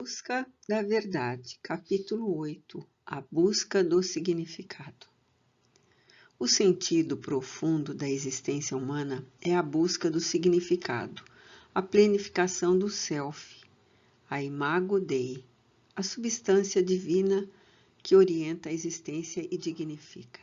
Busca da Verdade, capítulo 8. A busca do significado. O sentido profundo da existência humana é a busca do significado, a plenificação do self, a imago Dei, a substância divina que orienta a existência e dignifica.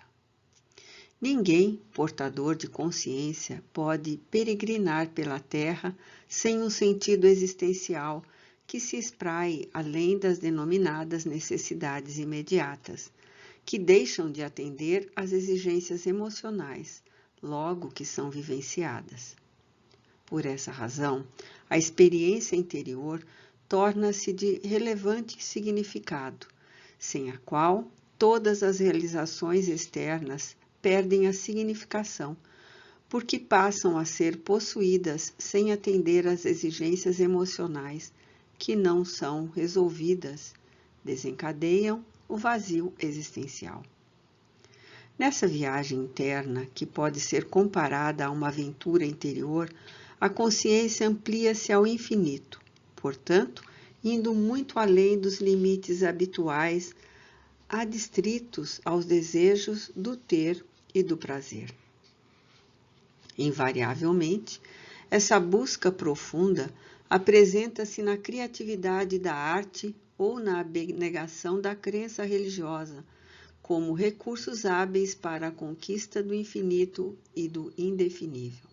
Ninguém, portador de consciência, pode peregrinar pela terra sem um sentido existencial que se espraie além das denominadas necessidades imediatas, que deixam de atender às exigências emocionais, logo que são vivenciadas. Por essa razão, a experiência interior torna-se de relevante significado, sem a qual todas as realizações externas perdem a significação, porque passam a ser possuídas sem atender às exigências emocionais que não são resolvidas, desencadeiam o vazio existencial. Nessa viagem interna, que pode ser comparada a uma aventura interior, a consciência amplia-se ao infinito, portanto, indo muito além dos limites habituais adstritos aos desejos do ter e do prazer. Invariavelmente, essa busca profunda apresenta-se na criatividade da arte ou na abnegação da crença religiosa, como recursos hábeis para a conquista do infinito e do indefinível.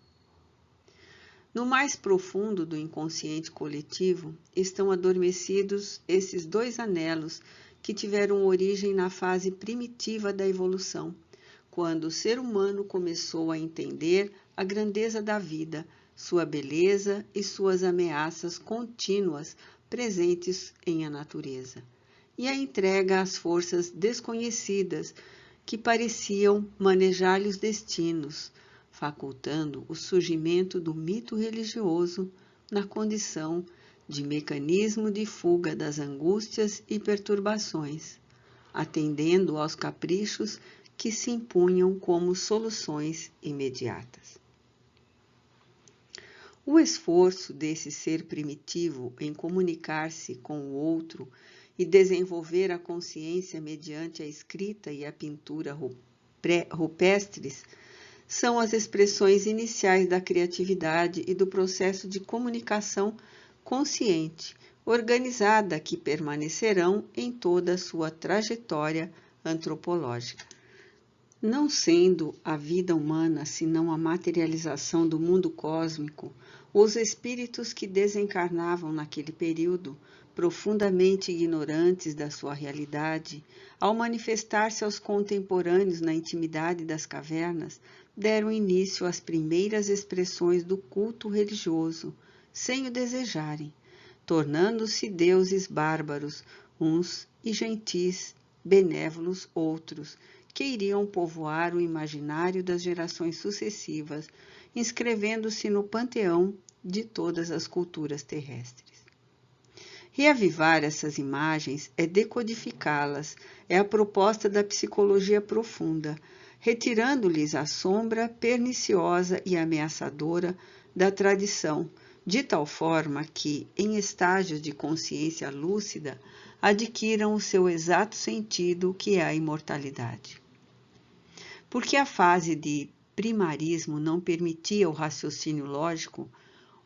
No mais profundo do inconsciente coletivo estão adormecidos esses dois anelos que tiveram origem na fase primitiva da evolução, quando o ser humano começou a entender a grandeza da vida, sua beleza e suas ameaças contínuas presentes em a natureza, e a entrega às forças desconhecidas que pareciam manejar-lhe os destinos, facultando o surgimento do mito religioso na condição de mecanismo de fuga das angústias e perturbações, atendendo aos caprichos que se impunham como soluções imediatas. O esforço desse ser primitivo em comunicar-se com o outro e desenvolver a consciência mediante a escrita e a pintura rupestres são as expressões iniciais da criatividade e do processo de comunicação consciente, organizada, que permanecerão em toda a sua trajetória antropológica. Não sendo a vida humana senão a materialização do mundo cósmico, os espíritos que desencarnavam naquele período, profundamente ignorantes da sua realidade, ao manifestar-se aos contemporâneos na intimidade das cavernas, deram início às primeiras expressões do culto religioso, sem o desejarem, tornando-se deuses bárbaros uns e gentis, benévolos outros, que iriam povoar o imaginário das gerações sucessivas, inscrevendo-se no panteão de todas as culturas terrestres. Reavivar essas imagens é decodificá-las, é a proposta da psicologia profunda, retirando-lhes a sombra perniciosa e ameaçadora da tradição, de tal forma que, em estágios de consciência lúcida, adquiram o seu exato sentido, que é a imortalidade. Porque a fase de primarismo não permitia o raciocínio lógico,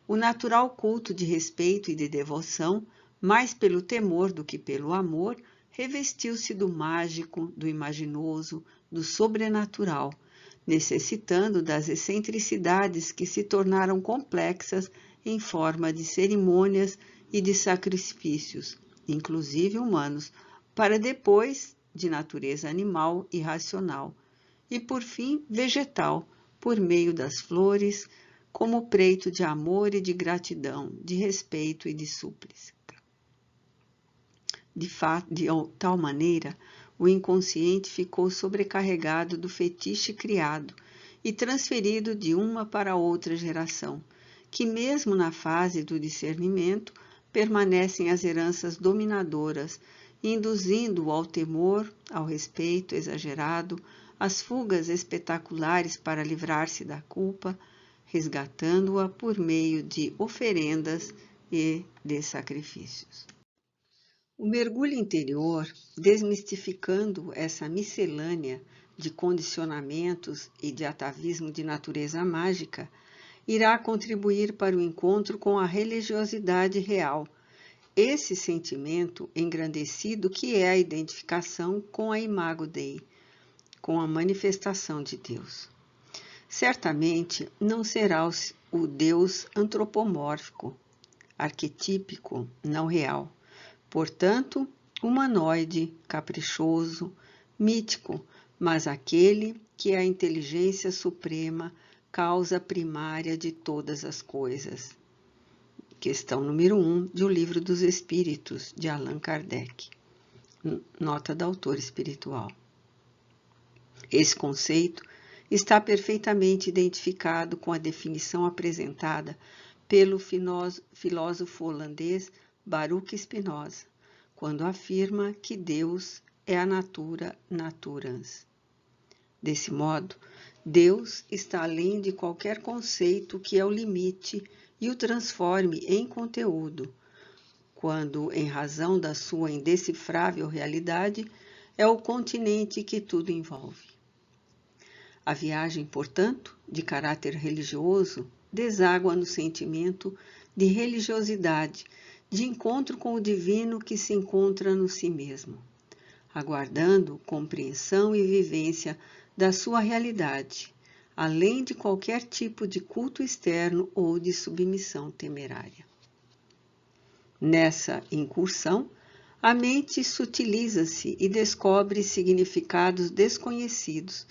o natural culto de respeito e de devoção, mais pelo temor do que pelo amor, revestiu-se do mágico, do imaginoso, do sobrenatural, necessitando das excentricidades que se tornaram complexas em forma de cerimônias e de sacrifícios, inclusive humanos, para depois de natureza animal e racional, e por fim vegetal, por meio das flores, como preito de amor e de gratidão, de respeito e de súplica. De tal maneira, o inconsciente ficou sobrecarregado do fetiche criado e transferido de uma para outra geração, que mesmo na fase do discernimento permanecem as heranças dominadoras, induzindo-o ao temor, ao respeito exagerado, às fugas espetaculares para livrar-se da culpa, resgatando-a por meio de oferendas e de sacrifícios. O mergulho interior, desmistificando essa miscelânea de condicionamentos e de atavismo de natureza mágica, irá contribuir para o encontro com a religiosidade real, esse sentimento engrandecido que é a identificação com a imago Dei, com a manifestação de Deus. Certamente não será o Deus antropomórfico, arquetípico, não real, portanto, humanoide, caprichoso, mítico, mas aquele que é a inteligência suprema, causa primária de todas as coisas. Questão número 1 do Livro dos Espíritos, de Allan Kardec. Nota da autora espiritual. Esse conceito está perfeitamente identificado com a definição apresentada pelo filósofo holandês Baruch Spinoza, quando afirma que Deus é a natura naturans. Desse modo, Deus está além de qualquer conceito que é o limite e o transforme em conteúdo, quando, em razão da sua indecifrável realidade, é o continente que tudo envolve. A viagem, portanto, de caráter religioso, deságua no sentimento de religiosidade, de encontro com o divino que se encontra no si mesmo, aguardando compreensão e vivência da sua realidade, além de qualquer tipo de culto externo ou de submissão temerária. Nessa incursão, a mente sutiliza-se e descobre significados desconhecidos,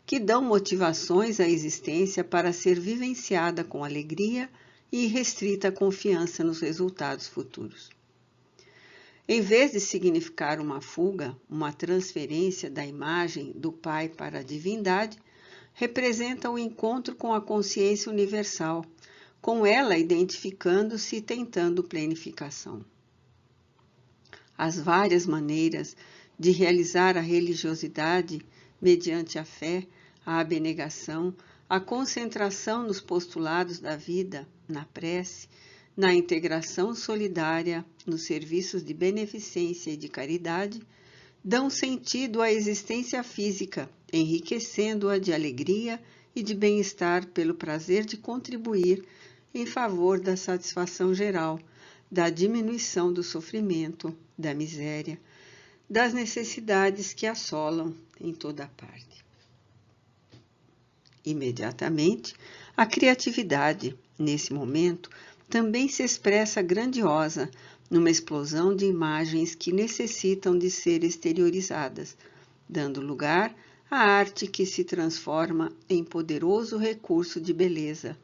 que dão motivações à existência para ser vivenciada com alegria e irrestrita confiança nos resultados futuros. Em vez de significar uma fuga, uma transferência da imagem do Pai para a divindade, representa o encontro com a consciência universal, com ela identificando-se e tentando plenificação. As várias maneiras de realizar a religiosidade mediante a fé, a abnegação, a concentração nos postulados da vida, na prece, na integração solidária, nos serviços de beneficência e de caridade, dão sentido à existência física, enriquecendo-a de alegria e de bem-estar pelo prazer de contribuir em favor da satisfação geral, da diminuição do sofrimento, da miséria, das necessidades que assolam em toda a parte. Imediatamente, a criatividade, nesse momento, também se expressa grandiosa numa explosão de imagens que necessitam de ser exteriorizadas, dando lugar à arte que se transforma em poderoso recurso de beleza,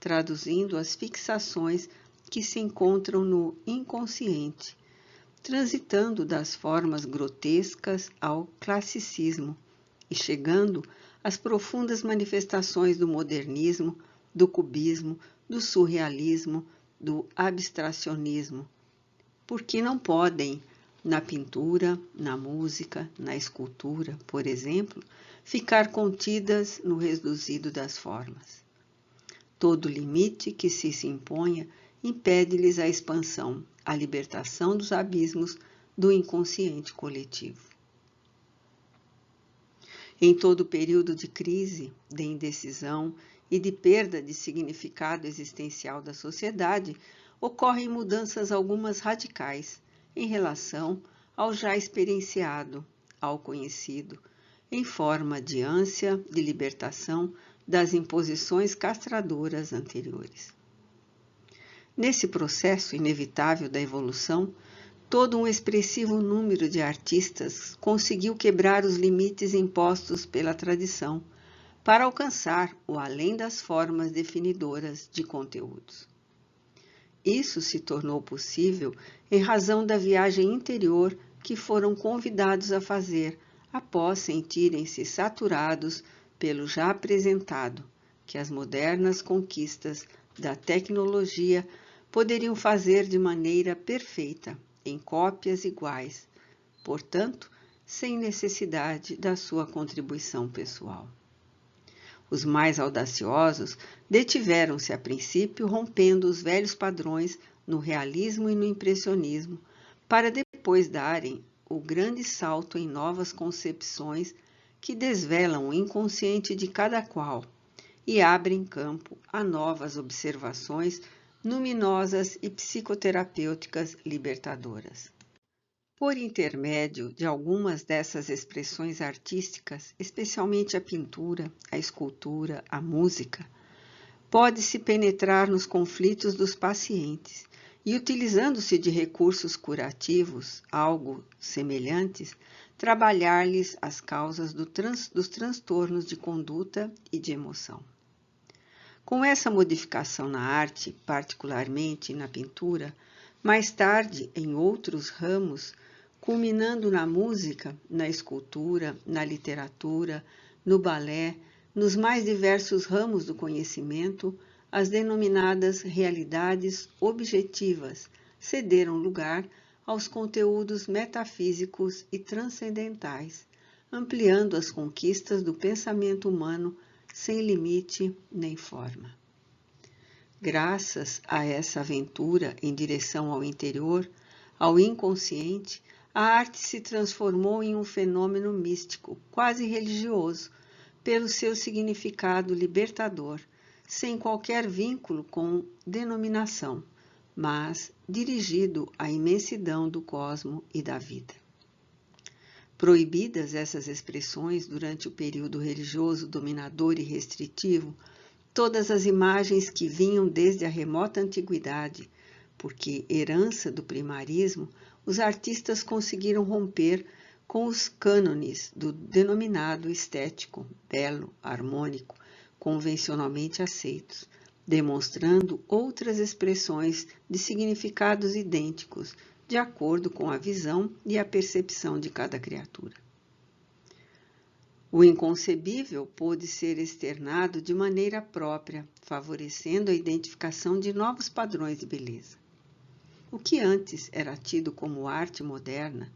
traduzindo as fixações que se encontram no inconsciente, transitando das formas grotescas ao classicismo e chegando às profundas manifestações do modernismo, do cubismo, do surrealismo, do abstracionismo, porque não podem, na pintura, na música, na escultura, por exemplo, ficar contidas no reduzido das formas. Todo limite que se imponha impede-lhes a expansão, a libertação dos abismos do inconsciente coletivo. Em todo período de crise, de indecisão e de perda de significado existencial da sociedade, ocorrem mudanças algumas radicais em relação ao já experienciado, ao conhecido, em forma de ânsia de libertação das imposições castradoras anteriores. Nesse processo inevitável da evolução, todo um expressivo número de artistas conseguiu quebrar os limites impostos pela tradição para alcançar o além das formas definidoras de conteúdos. Isso se tornou possível em razão da viagem interior que foram convidados a fazer após sentirem-se saturados pelo já apresentado, que as modernas conquistas da tecnologia poderiam fazer de maneira perfeita, em cópias iguais, portanto, sem necessidade da sua contribuição pessoal. Os mais audaciosos detiveram-se a princípio rompendo os velhos padrões no realismo e no impressionismo, para depois depois darem o grande salto em novas concepções que desvelam o inconsciente de cada qual e abrem campo a novas observações luminosas e psicoterapêuticas libertadoras. Por intermédio de algumas dessas expressões artísticas, especialmente a pintura, a escultura, a música, pode-se penetrar nos conflitos dos pacientes e, utilizando-se de recursos curativos, algo semelhantes, trabalhar-lhes as causas dos transtornos de conduta e de emoção. Com essa modificação na arte, particularmente na pintura, mais tarde em outros ramos, culminando na música, na escultura, na literatura, no balé, nos mais diversos ramos do conhecimento, as denominadas realidades objetivas cederam lugar aos conteúdos metafísicos e transcendentais, ampliando as conquistas do pensamento humano sem limite nem forma. Graças a essa aventura em direção ao interior, ao inconsciente, a arte se transformou em um fenômeno místico, quase religioso, pelo seu significado libertador, sem qualquer vínculo com denominação, mas dirigido à imensidão do cosmo e da vida. Proibidas essas expressões durante o período religioso dominador e restritivo, todas as imagens que vinham desde a remota antiguidade, porque herança do primarismo, os artistas conseguiram romper com os cânones do denominado estético, belo, harmônico, convencionalmente aceitos, demonstrando outras expressões de significados idênticos, de acordo com a visão e a percepção de cada criatura. O inconcebível pôde ser externado de maneira própria, favorecendo a identificação de novos padrões de beleza. O que antes era tido como arte moderna,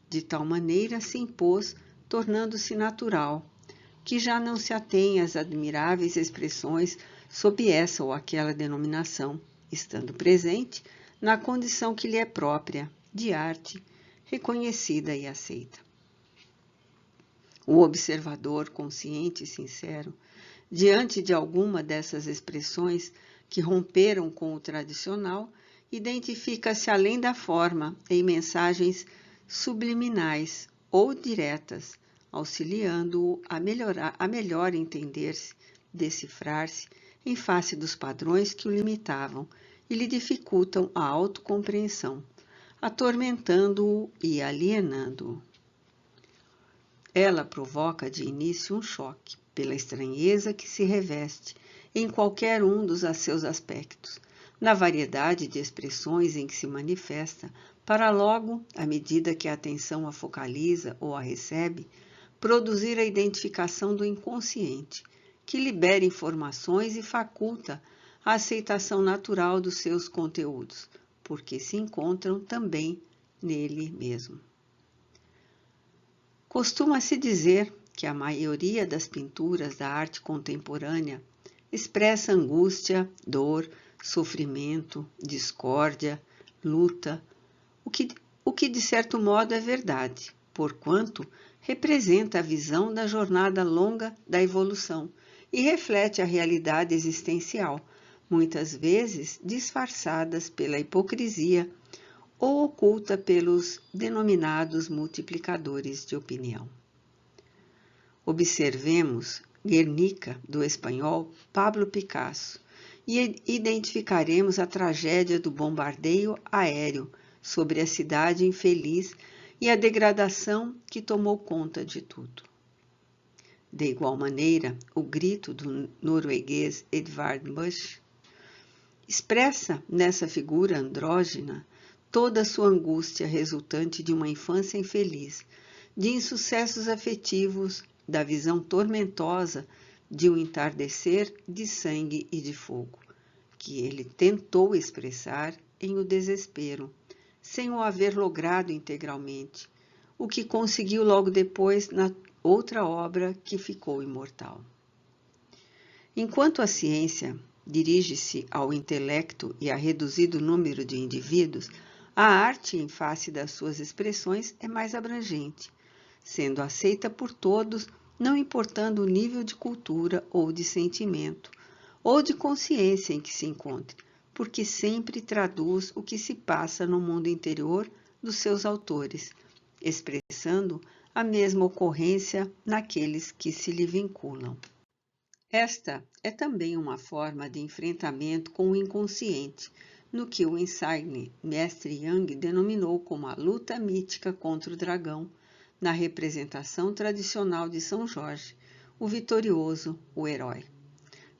de tal maneira se impôs, tornando-se natural, que já não se atém às admiráveis expressões sob essa ou aquela denominação, estando presente na condição que lhe é própria, de arte, reconhecida e aceita. O observador consciente e sincero, diante de alguma dessas expressões que romperam com o tradicional, identifica-se além da forma em mensagens subliminais ou diretas, auxiliando-o a melhor entender-se, decifrar-se em face dos padrões que o limitavam e lhe dificultam a autocompreensão, atormentando-o e alienando-o. Ela provoca de início um choque, pela estranheza que se reveste em qualquer um dos seus aspectos, na variedade de expressões em que se manifesta, para logo, à medida que a atenção a focaliza ou a recebe, produzir a identificação do inconsciente, que libera informações e faculta a aceitação natural dos seus conteúdos, porque se encontram também nele mesmo. Costuma-se dizer que a maioria das pinturas da arte contemporânea expressa angústia, dor, sofrimento, discórdia, luta, o que de certo modo é verdade, porquanto representa a visão da jornada longa da evolução e reflete a realidade existencial, muitas vezes disfarçadas pela hipocrisia ou oculta pelos denominados multiplicadores de opinião. Observemos Guernica, do espanhol Pablo Picasso, e identificaremos a tragédia do bombardeio aéreo sobre a cidade infeliz e a degradação que tomou conta de tudo. De igual maneira, o grito do norueguês Edvard Munch expressa nessa figura andrógina toda a sua angústia resultante de uma infância infeliz, de insucessos afetivos, da visão tormentosa de um entardecer de sangue e de fogo, que ele tentou expressar em o desespero, sem o haver logrado integralmente, o que conseguiu logo depois na outra obra que ficou imortal. Enquanto a ciência dirige-se ao intelecto e a reduzido número de indivíduos, a arte, em face das suas expressões, é mais abrangente, sendo aceita por todos, não importando o nível de cultura ou de sentimento, ou de consciência em que se encontre, porque sempre traduz o que se passa no mundo interior dos seus autores, expressando a mesma ocorrência naqueles que se lhe vinculam. Esta é também uma forma de enfrentamento com o inconsciente, no que o insigne mestre Yang denominou como a luta mítica contra o dragão, na representação tradicional de São Jorge, o vitorioso, o herói.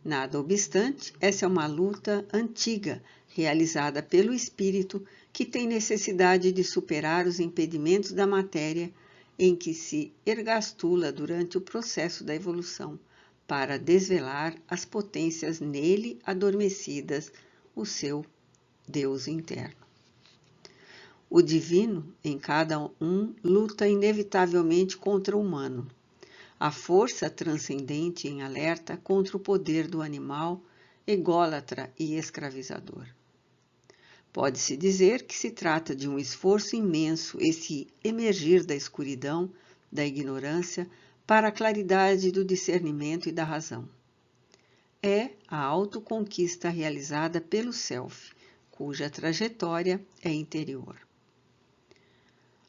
Nada obstante, essa é uma luta antiga, realizada pelo espírito que tem necessidade de superar os impedimentos da matéria em que se ergastula durante o processo da evolução, para desvelar as potências nele adormecidas, o seu Deus interno. O divino, em cada um, luta inevitavelmente contra o humano. A força transcendente em alerta contra o poder do animal, ególatra e escravizador. Pode-se dizer que se trata de um esforço imenso esse emergir da escuridão, da ignorância, para a claridade do discernimento e da razão. É a autoconquista realizada pelo Self, cuja trajetória é interior.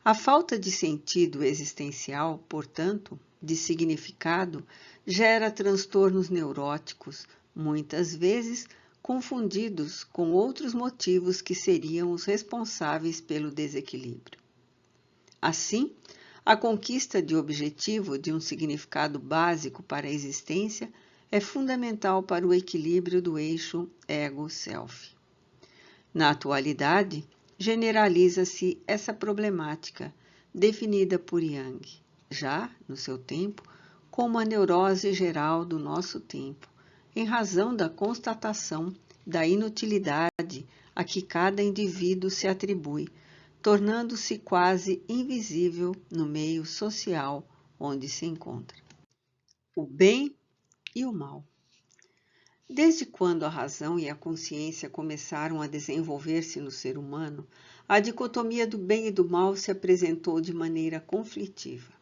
A falta de sentido existencial, portanto, de significado, gera transtornos neuróticos, muitas vezes confundidos com outros motivos que seriam os responsáveis pelo desequilíbrio. Assim, a conquista de objetivo de um significado básico para a existência é fundamental para o equilíbrio do eixo ego-self. Na atualidade, generaliza-se essa problemática, definida por Jung, já, no seu tempo, como a neurose geral do nosso tempo, em razão da constatação da inutilidade a que cada indivíduo se atribui, tornando-se quase invisível no meio social onde se encontra. O bem e o mal. Desde quando a razão e a consciência começaram a desenvolver-se no ser humano, a dicotomia do bem e do mal se apresentou de maneira conflitiva.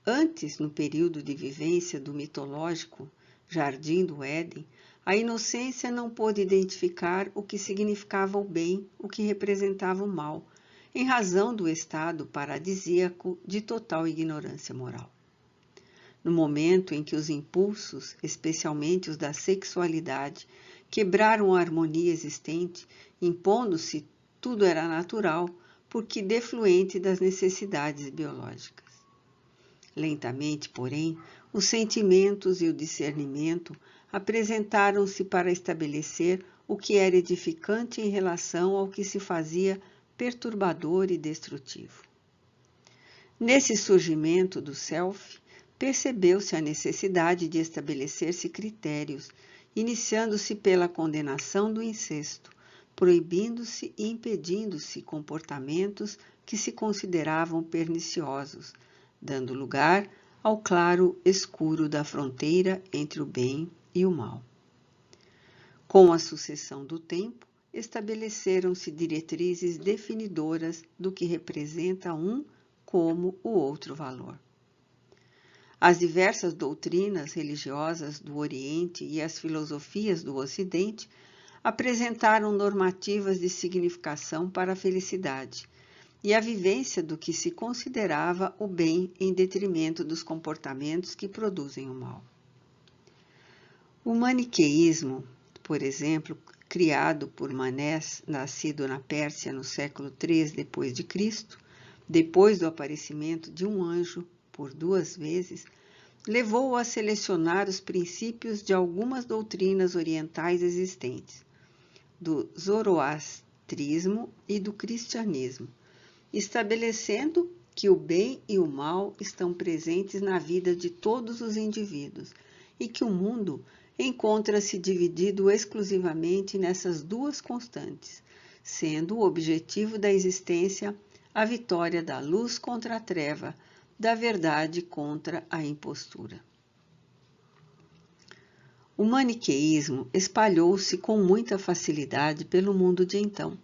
Antes, no período de vivência do mitológico Jardim do Éden, a inocência não pôde identificar o que significava o bem, o que representava o mal, em razão do estado paradisíaco de total ignorância moral. No momento em que os impulsos, especialmente os da sexualidade, quebraram a harmonia existente, impondo-se tudo era natural, porque defluente das necessidades biológicas. Lentamente, porém, os sentimentos e o discernimento apresentaram-se para estabelecer o que era edificante em relação ao que se fazia perturbador e destrutivo. Nesse surgimento do self, percebeu-se a necessidade de estabelecer-se critérios, iniciando-se pela condenação do incesto, proibindo-se e impedindo-se comportamentos que se consideravam perniciosos, dando lugar ao claro escuro da fronteira entre o bem e o mal. Com a sucessão do tempo, estabeleceram-se diretrizes definidoras do que representa um como o outro valor. As diversas doutrinas religiosas do Oriente e as filosofias do Ocidente apresentaram normativas de significação para a felicidade e a vivência do que se considerava o bem em detrimento dos comportamentos que produzem o mal. O maniqueísmo, por exemplo, criado por Manés, nascido na Pérsia no século III d.C., depois do aparecimento de um anjo por 2 vezes, levou-o a selecionar os princípios de algumas doutrinas orientais existentes, do zoroastrismo e do cristianismo, estabelecendo que o bem e o mal estão presentes na vida de todos os indivíduos e que o mundo encontra-se dividido exclusivamente nessas 2 constantes, sendo o objetivo da existência a vitória da luz contra a treva, da verdade contra a impostura. O maniqueísmo espalhou-se com muita facilidade pelo mundo de então,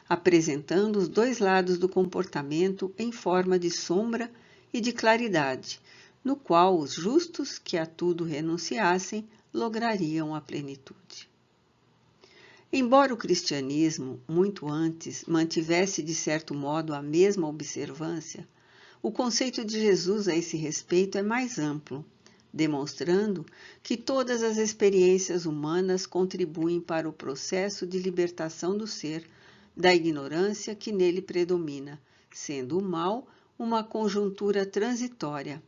apresentando os dois lados do comportamento em forma de sombra e de claridade, no qual os justos que a tudo renunciassem lograriam a plenitude. Embora o cristianismo, muito antes, mantivesse de certo modo a mesma observância, o conceito de Jesus a esse respeito é mais amplo, demonstrando que todas as experiências humanas contribuem para o processo de libertação do ser da ignorância que nele predomina, sendo o mal uma conjuntura transitória,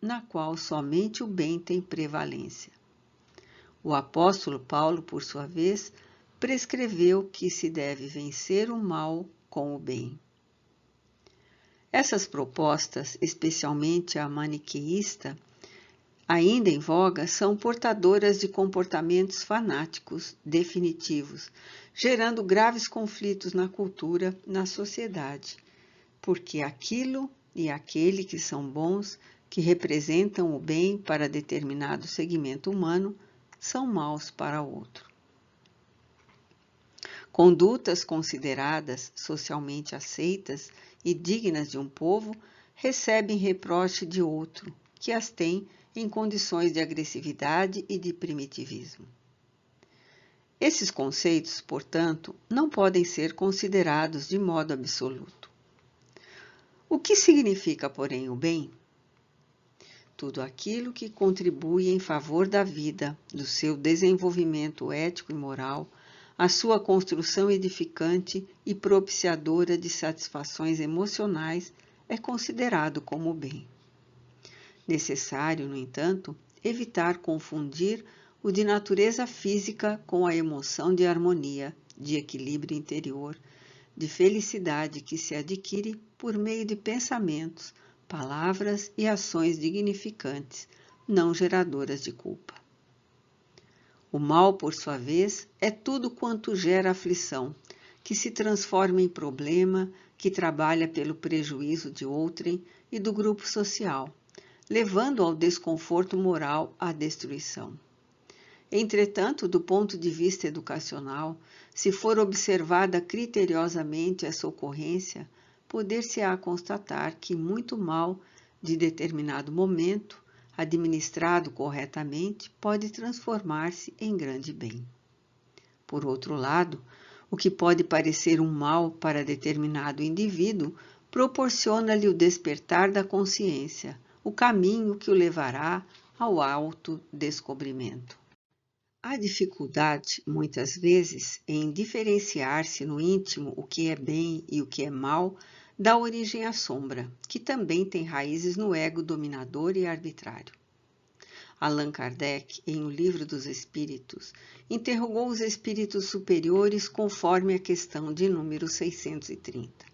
na qual somente o bem tem prevalência. O apóstolo Paulo, por sua vez, prescreveu que se deve vencer o mal com o bem. Essas propostas, especialmente a maniqueísta, ainda em voga, são portadoras de comportamentos fanáticos definitivos, gerando graves conflitos na cultura, na sociedade, porque aquilo e aquele que são bons, que representam o bem para determinado segmento humano, são maus para outro. Condutas consideradas socialmente aceitas e dignas de um povo recebem reproche de outro, que as tem em condições de agressividade e de primitivismo. Esses conceitos, portanto, não podem ser considerados de modo absoluto. O que significa, porém, o bem? Tudo aquilo que contribui em favor da vida, do seu desenvolvimento ético e moral, a sua construção edificante e propiciadora de satisfações emocionais é considerado como bem. Necessário, no entanto, evitar confundir o de natureza física com a emoção de harmonia, de equilíbrio interior, de felicidade que se adquire por meio de pensamentos, palavras e ações dignificantes, não geradoras de culpa. O mal, por sua vez, é tudo quanto gera aflição, que se transforma em problema, que trabalha pelo prejuízo de outrem e do grupo social, levando ao desconforto moral à destruição. Entretanto, do ponto de vista educacional, se for observada criteriosamente essa ocorrência, poder-se-á constatar que muito mal, de determinado momento, administrado corretamente, pode transformar-se em grande bem. Por outro lado, o que pode parecer um mal para determinado indivíduo proporciona-lhe o despertar da consciência, o caminho que o levará ao autodescobrimento. Há dificuldade, muitas vezes, em diferenciar-se no íntimo o que é bem e o que é mal, dá origem à sombra, que também tem raízes no ego dominador e arbitrário. Allan Kardec, em O Livro dos Espíritos, interrogou os espíritos superiores conforme a questão de número 630.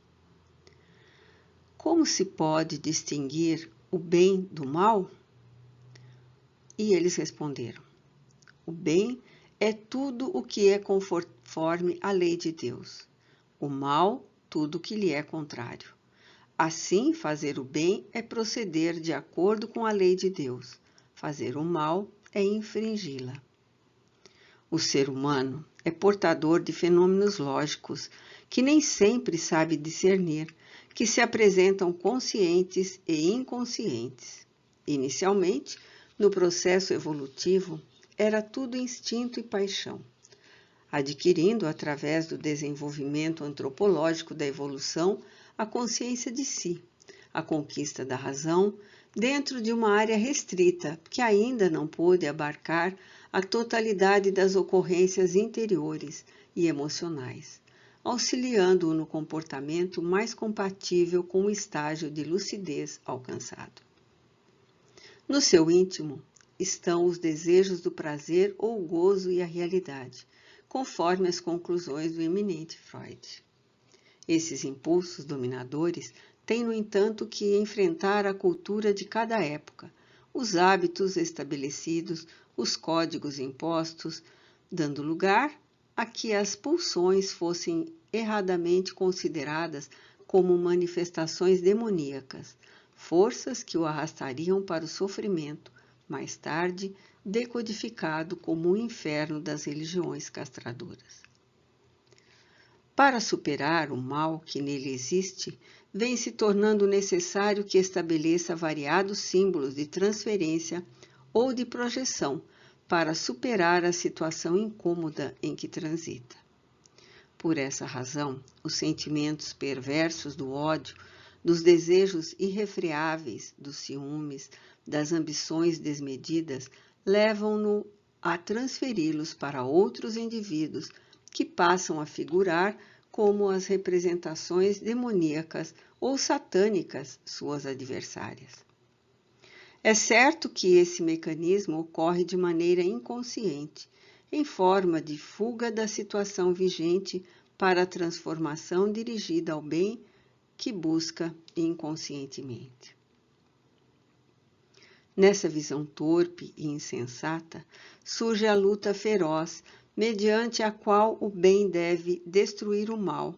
Como se pode distinguir o bem do mal? E eles responderam: o bem é tudo o que é conforme a lei de Deus. O mal, tudo o que lhe é contrário. Assim, fazer o bem é proceder de acordo com a lei de Deus. Fazer o mal é infringi-la. O ser humano é portador de fenômenos lógicos que nem sempre sabe discernir, que se apresentam conscientes e inconscientes. Inicialmente, no processo evolutivo, era tudo instinto e paixão. Adquirindo, através do desenvolvimento antropológico da evolução, a consciência de si, a conquista da razão, dentro de uma área restrita, que ainda não pôde abarcar a totalidade das ocorrências interiores e emocionais, auxiliando-o no comportamento mais compatível com o estágio de lucidez alcançado. No seu íntimo estão os desejos do prazer ou o gozo e a realidade, conforme as conclusões do eminente Freud. Esses impulsos dominadores têm, no entanto, que enfrentar a cultura de cada época, os hábitos estabelecidos, os códigos impostos, dando lugar a que as pulsões fossem erradamente consideradas como manifestações demoníacas, forças que o arrastariam para o sofrimento, mais tarde decodificado como o inferno das religiões castradoras. Para superar o mal que nele existe, vem se tornando necessário que estabeleça variados símbolos de transferência ou de projeção para superar a situação incômoda em que transita. Por essa razão, os sentimentos perversos do ódio, dos desejos irrefreáveis, dos ciúmes, das ambições desmedidas, levam-no a transferi-los para outros indivíduos que passam a figurar como as representações demoníacas ou satânicas suas adversárias. É certo que esse mecanismo ocorre de maneira inconsciente, em forma de fuga da situação vigente para a transformação dirigida ao bem que busca inconscientemente. Nessa visão torpe e insensata, surge a luta feroz, mediante a qual o bem deve destruir o mal,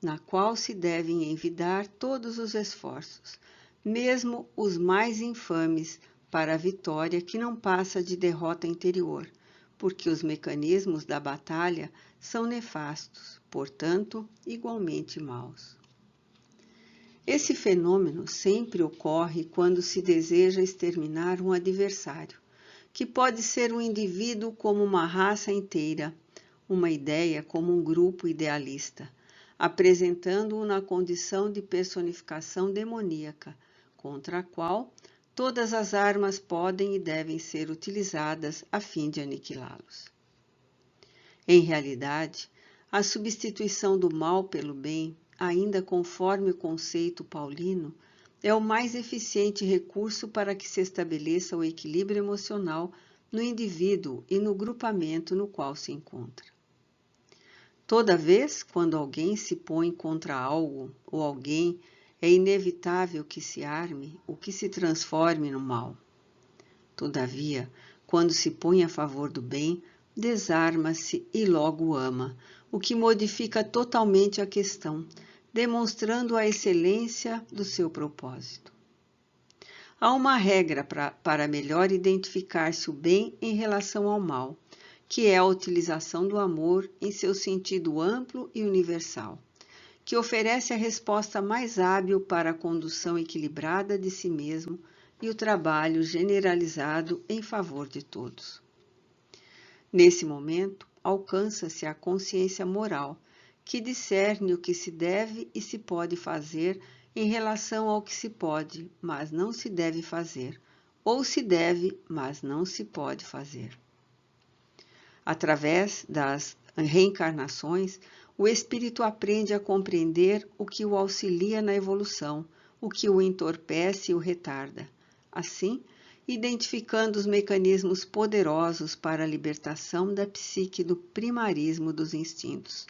na qual se devem envidar todos os esforços, mesmo os mais infames, para a vitória que não passa de derrota interior, porque os mecanismos da batalha são nefastos, portanto, igualmente maus. Esse fenômeno sempre ocorre quando se deseja exterminar um adversário, que pode ser um indivíduo como uma raça inteira, uma ideia como um grupo idealista, apresentando-o na condição de personificação demoníaca, contra a qual todas as armas podem e devem ser utilizadas a fim de aniquilá-los. Em realidade, a substituição do mal pelo bem, ainda conforme o conceito paulino, é o mais eficiente recurso para que se estabeleça o equilíbrio emocional no indivíduo e no grupamento no qual se encontra. Toda vez quando alguém se põe contra algo ou alguém, é inevitável que se arme ou que se transforme no mal. Todavia, quando se põe a favor do bem, desarma-se e logo ama, o que modifica totalmente a questão, demonstrando a excelência do seu propósito. Há uma regra para melhor identificar-se o bem em relação ao mal, que é a utilização do amor em seu sentido amplo e universal, que oferece a resposta mais hábil para a condução equilibrada de si mesmo e o trabalho generalizado em favor de todos. Nesse momento, alcança-se a consciência moral, que discerne o que se deve e se pode fazer em relação ao que se pode, mas não se deve fazer, ou se deve, mas não se pode fazer. Através das reencarnações, o espírito aprende a compreender o que o auxilia na evolução, o que o entorpece e o retarda. Assim, identificando os mecanismos poderosos para a libertação da psique do primarismo dos instintos,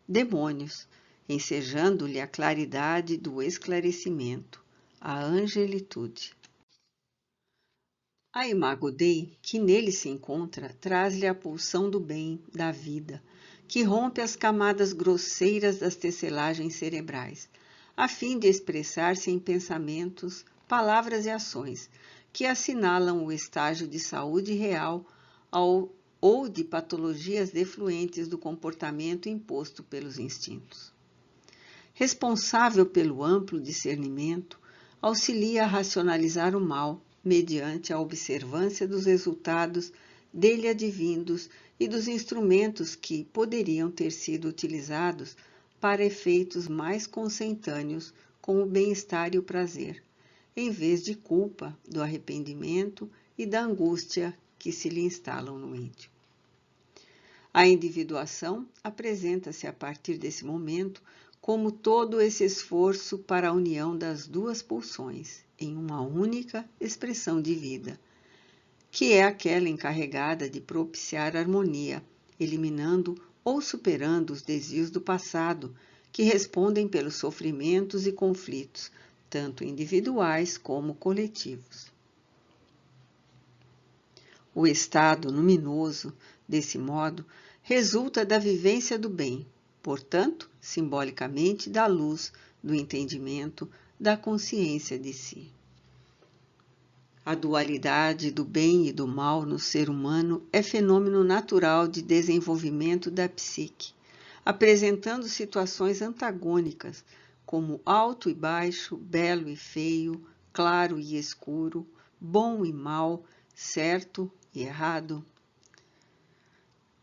demônios, ensejando-lhe a claridade do esclarecimento, a angelitude. A Imago Dei, que nele se encontra, traz-lhe a pulsão do bem, da vida, que rompe as camadas grosseiras das tecelagens cerebrais, a fim de expressar-se em pensamentos, palavras e ações, que assinalam o estágio de saúde real ou de patologias defluentes do comportamento imposto pelos instintos. Responsável pelo amplo discernimento, auxilia a racionalizar o mal, mediante a observância dos resultados dele advindos e dos instrumentos que poderiam ter sido utilizados para efeitos mais consentâneos com o bem-estar e o prazer, em vez de culpa, do arrependimento e da angústia que se lhe instalam no íntimo. A individuação apresenta-se a partir desse momento como todo esse esforço para a união das duas pulsões em uma única expressão de vida, que é aquela encarregada de propiciar harmonia, eliminando ou superando os desvios do passado, que respondem pelos sofrimentos e conflitos, tanto individuais como coletivos. O estado luminoso, desse modo, resulta da vivência do bem, portanto, simbolicamente da luz, do entendimento, da consciência de si. A dualidade do bem e do mal no ser humano é fenômeno natural de desenvolvimento da psique, apresentando situações antagônicas, como alto e baixo, belo e feio, claro e escuro, bom e mal, certo e errado.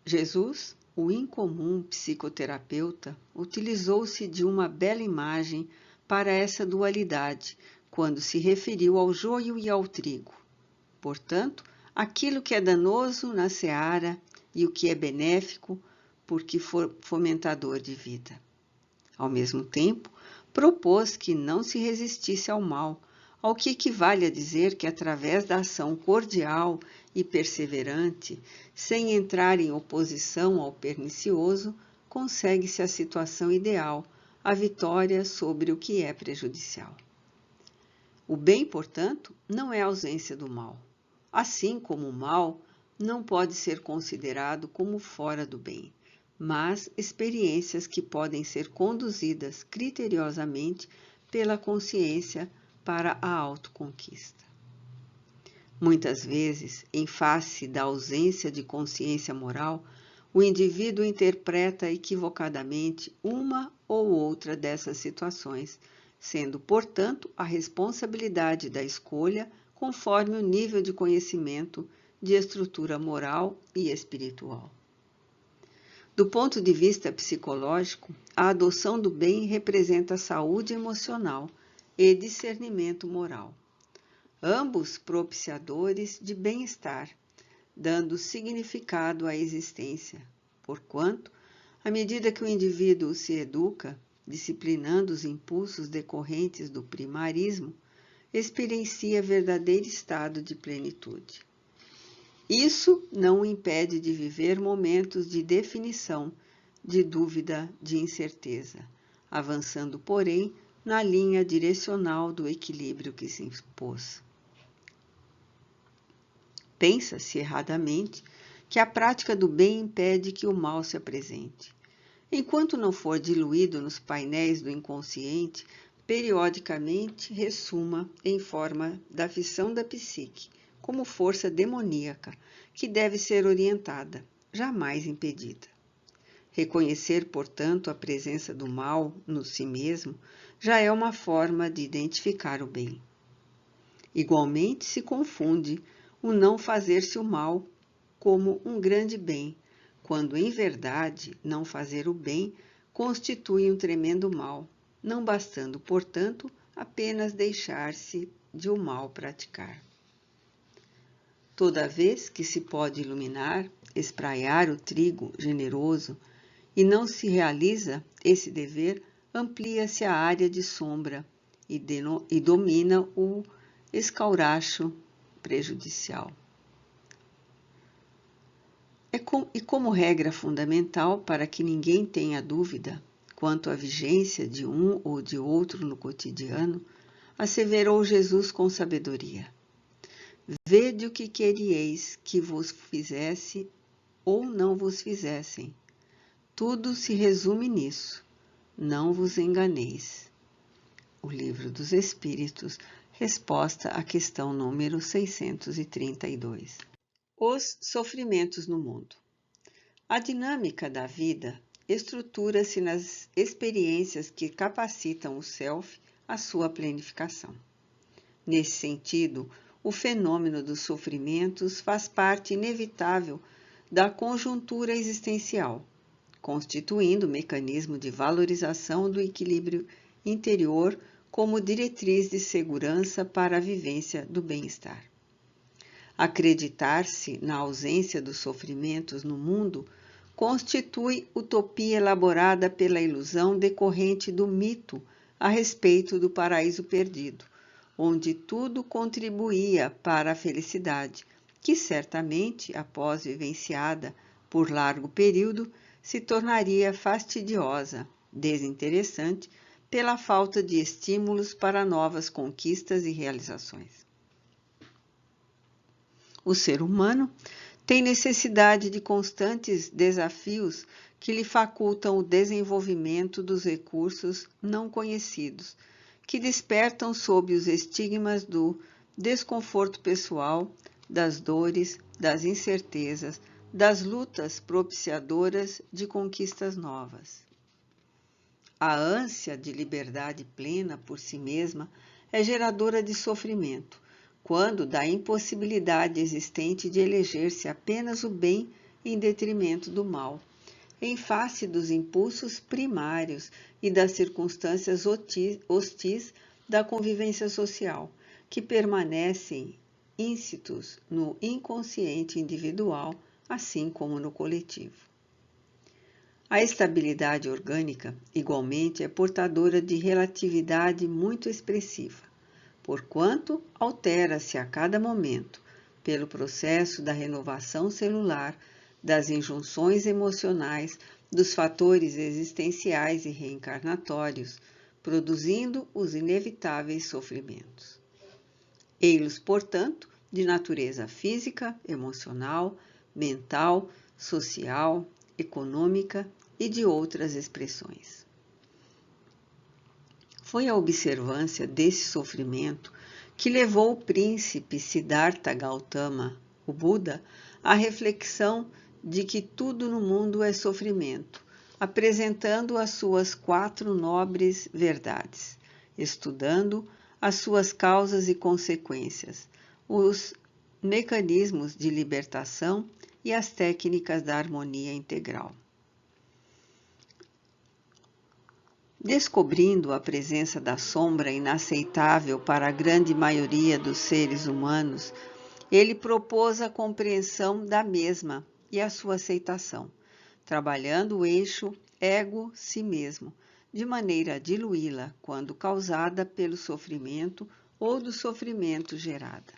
Jesus, o incomum psicoterapeuta, utilizou-se de uma bela imagem para essa dualidade, quando se referiu ao joio e ao trigo. Portanto, aquilo que é danoso na seara e o que é benéfico, porque for fomentador de vida. Ao mesmo tempo, propôs que não se resistisse ao mal, ao que equivale a dizer que através da ação cordial e perseverante, sem entrar em oposição ao pernicioso, consegue-se a situação ideal, a vitória sobre o que é prejudicial. O bem, portanto, não é a ausência do mal. Assim como o mal não pode ser considerado como fora do bem, mas experiências que podem ser conduzidas criteriosamente pela consciência para a autoconquista. Muitas vezes, em face da ausência de consciência moral, o indivíduo interpreta equivocadamente uma ou outra dessas situações, sendo, portanto, a responsabilidade da escolha conforme o nível de conhecimento de estrutura moral e espiritual. Do ponto de vista psicológico, a adoção do bem representa saúde emocional e discernimento moral, ambos propiciadores de bem-estar, dando significado à existência, porquanto, à medida que o indivíduo se educa, disciplinando os impulsos decorrentes do primarismo, experiencia verdadeiro estado de plenitude. Isso não o impede de viver momentos de definição, de dúvida, de incerteza, avançando, porém, na linha direcional do equilíbrio que se impôs. Pensa-se erradamente que a prática do bem impede que o mal se apresente. Enquanto não for diluído nos painéis do inconsciente, periodicamente ressuma em forma da fissão da psique, como força demoníaca, que deve ser orientada, jamais impedida. Reconhecer, portanto, a presença do mal no si mesmo já é uma forma de identificar o bem. Igualmente se confunde o não fazer-se o mal como um grande bem, quando em verdade não fazer o bem constitui um tremendo mal, não bastando, portanto, apenas deixar-se de o mal praticar. Toda vez que se pode iluminar, espraiar o trigo generoso e não se realiza esse dever, amplia-se a área de sombra e domina o escauracho prejudicial. E como regra fundamental para que ninguém tenha dúvida quanto à vigência de um ou de outro no cotidiano, asseverou Jesus com sabedoria: vede o que querieis que vos fizesse ou não vos fizessem. Tudo se resume nisso. Não vos enganeis. O Livro dos Espíritos, resposta à questão número 632. Os sofrimentos no mundo. A dinâmica da vida estrutura-se nas experiências que capacitam o self à sua planificação. Nesse sentido, o fenômeno dos sofrimentos faz parte inevitável da conjuntura existencial, constituindo mecanismo de valorização do equilíbrio interior como diretriz de segurança para a vivência do bem-estar. Acreditar-se na ausência dos sofrimentos no mundo constitui utopia elaborada pela ilusão decorrente do mito a respeito do paraíso perdido, onde tudo contribuía para a felicidade, que certamente, após vivenciada por largo período, se tornaria fastidiosa, desinteressante, pela falta de estímulos para novas conquistas e realizações. O ser humano tem necessidade de constantes desafios que lhe facultam o desenvolvimento dos recursos não conhecidos, que despertam sob os estigmas do desconforto pessoal, das dores, das incertezas, das lutas propiciadoras de conquistas novas. A ânsia de liberdade plena por si mesma é geradora de sofrimento, quando da impossibilidade existente de eleger-se apenas o bem em detrimento do mal, em face dos impulsos primários e das circunstâncias hostis da convivência social, que permanecem íncitos no inconsciente individual, assim como no coletivo. A estabilidade orgânica, igualmente, é portadora de relatividade muito expressiva, porquanto altera-se a cada momento, pelo processo da renovação celular, das injunções emocionais, dos fatores existenciais e reencarnatórios, produzindo os inevitáveis sofrimentos. Ei-los, portanto, de natureza física, emocional, mental, social, econômica e de outras expressões. Foi a observância desse sofrimento que levou o príncipe Siddhartha Gautama, o Buda, à reflexão de que tudo no mundo é sofrimento, apresentando as suas 4 nobres verdades, estudando as suas causas e consequências, os mecanismos de libertação e as técnicas da harmonia integral. Descobrindo a presença da sombra inaceitável para a grande maioria dos seres humanos, ele propôs a compreensão da mesma e a sua aceitação, trabalhando o eixo ego-si mesmo, de maneira a diluí-la quando causada pelo sofrimento ou do sofrimento gerada.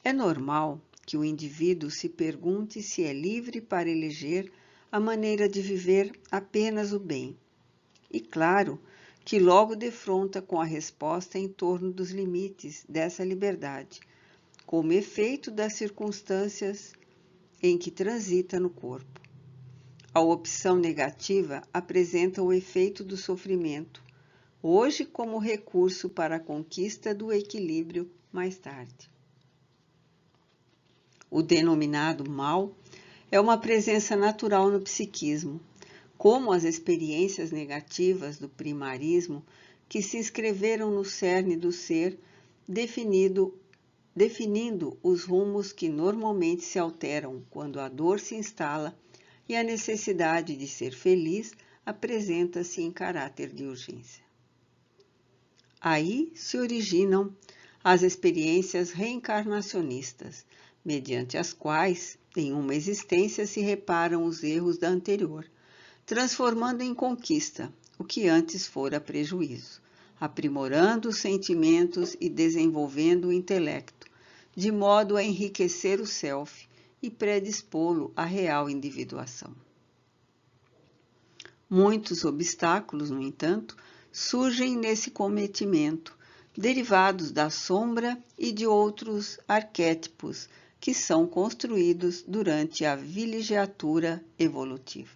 É normal que o indivíduo se pergunte se é livre para eleger a maneira de viver apenas o bem. E claro que logo defronta com a resposta em torno dos limites dessa liberdade, como efeito das circunstâncias em que transita no corpo. A opção negativa apresenta o efeito do sofrimento, hoje como recurso para a conquista do equilíbrio mais tarde. O denominado mal é uma presença natural no psiquismo, como as experiências negativas do primarismo que se inscreveram no cerne do ser, definindo os rumos que normalmente se alteram quando a dor se instala e a necessidade de ser feliz apresenta-se em caráter de urgência. Aí se originam as experiências reencarnacionistas, mediante as quais, em uma existência, se reparam os erros da anterior, transformando em conquista o que antes fora prejuízo, aprimorando os sentimentos e desenvolvendo o intelecto, de modo a enriquecer o self e predispô-lo à real individuação. Muitos obstáculos, no entanto, surgem nesse cometimento, derivados da sombra e de outros arquétipos que são construídos durante a vilegiatura evolutiva.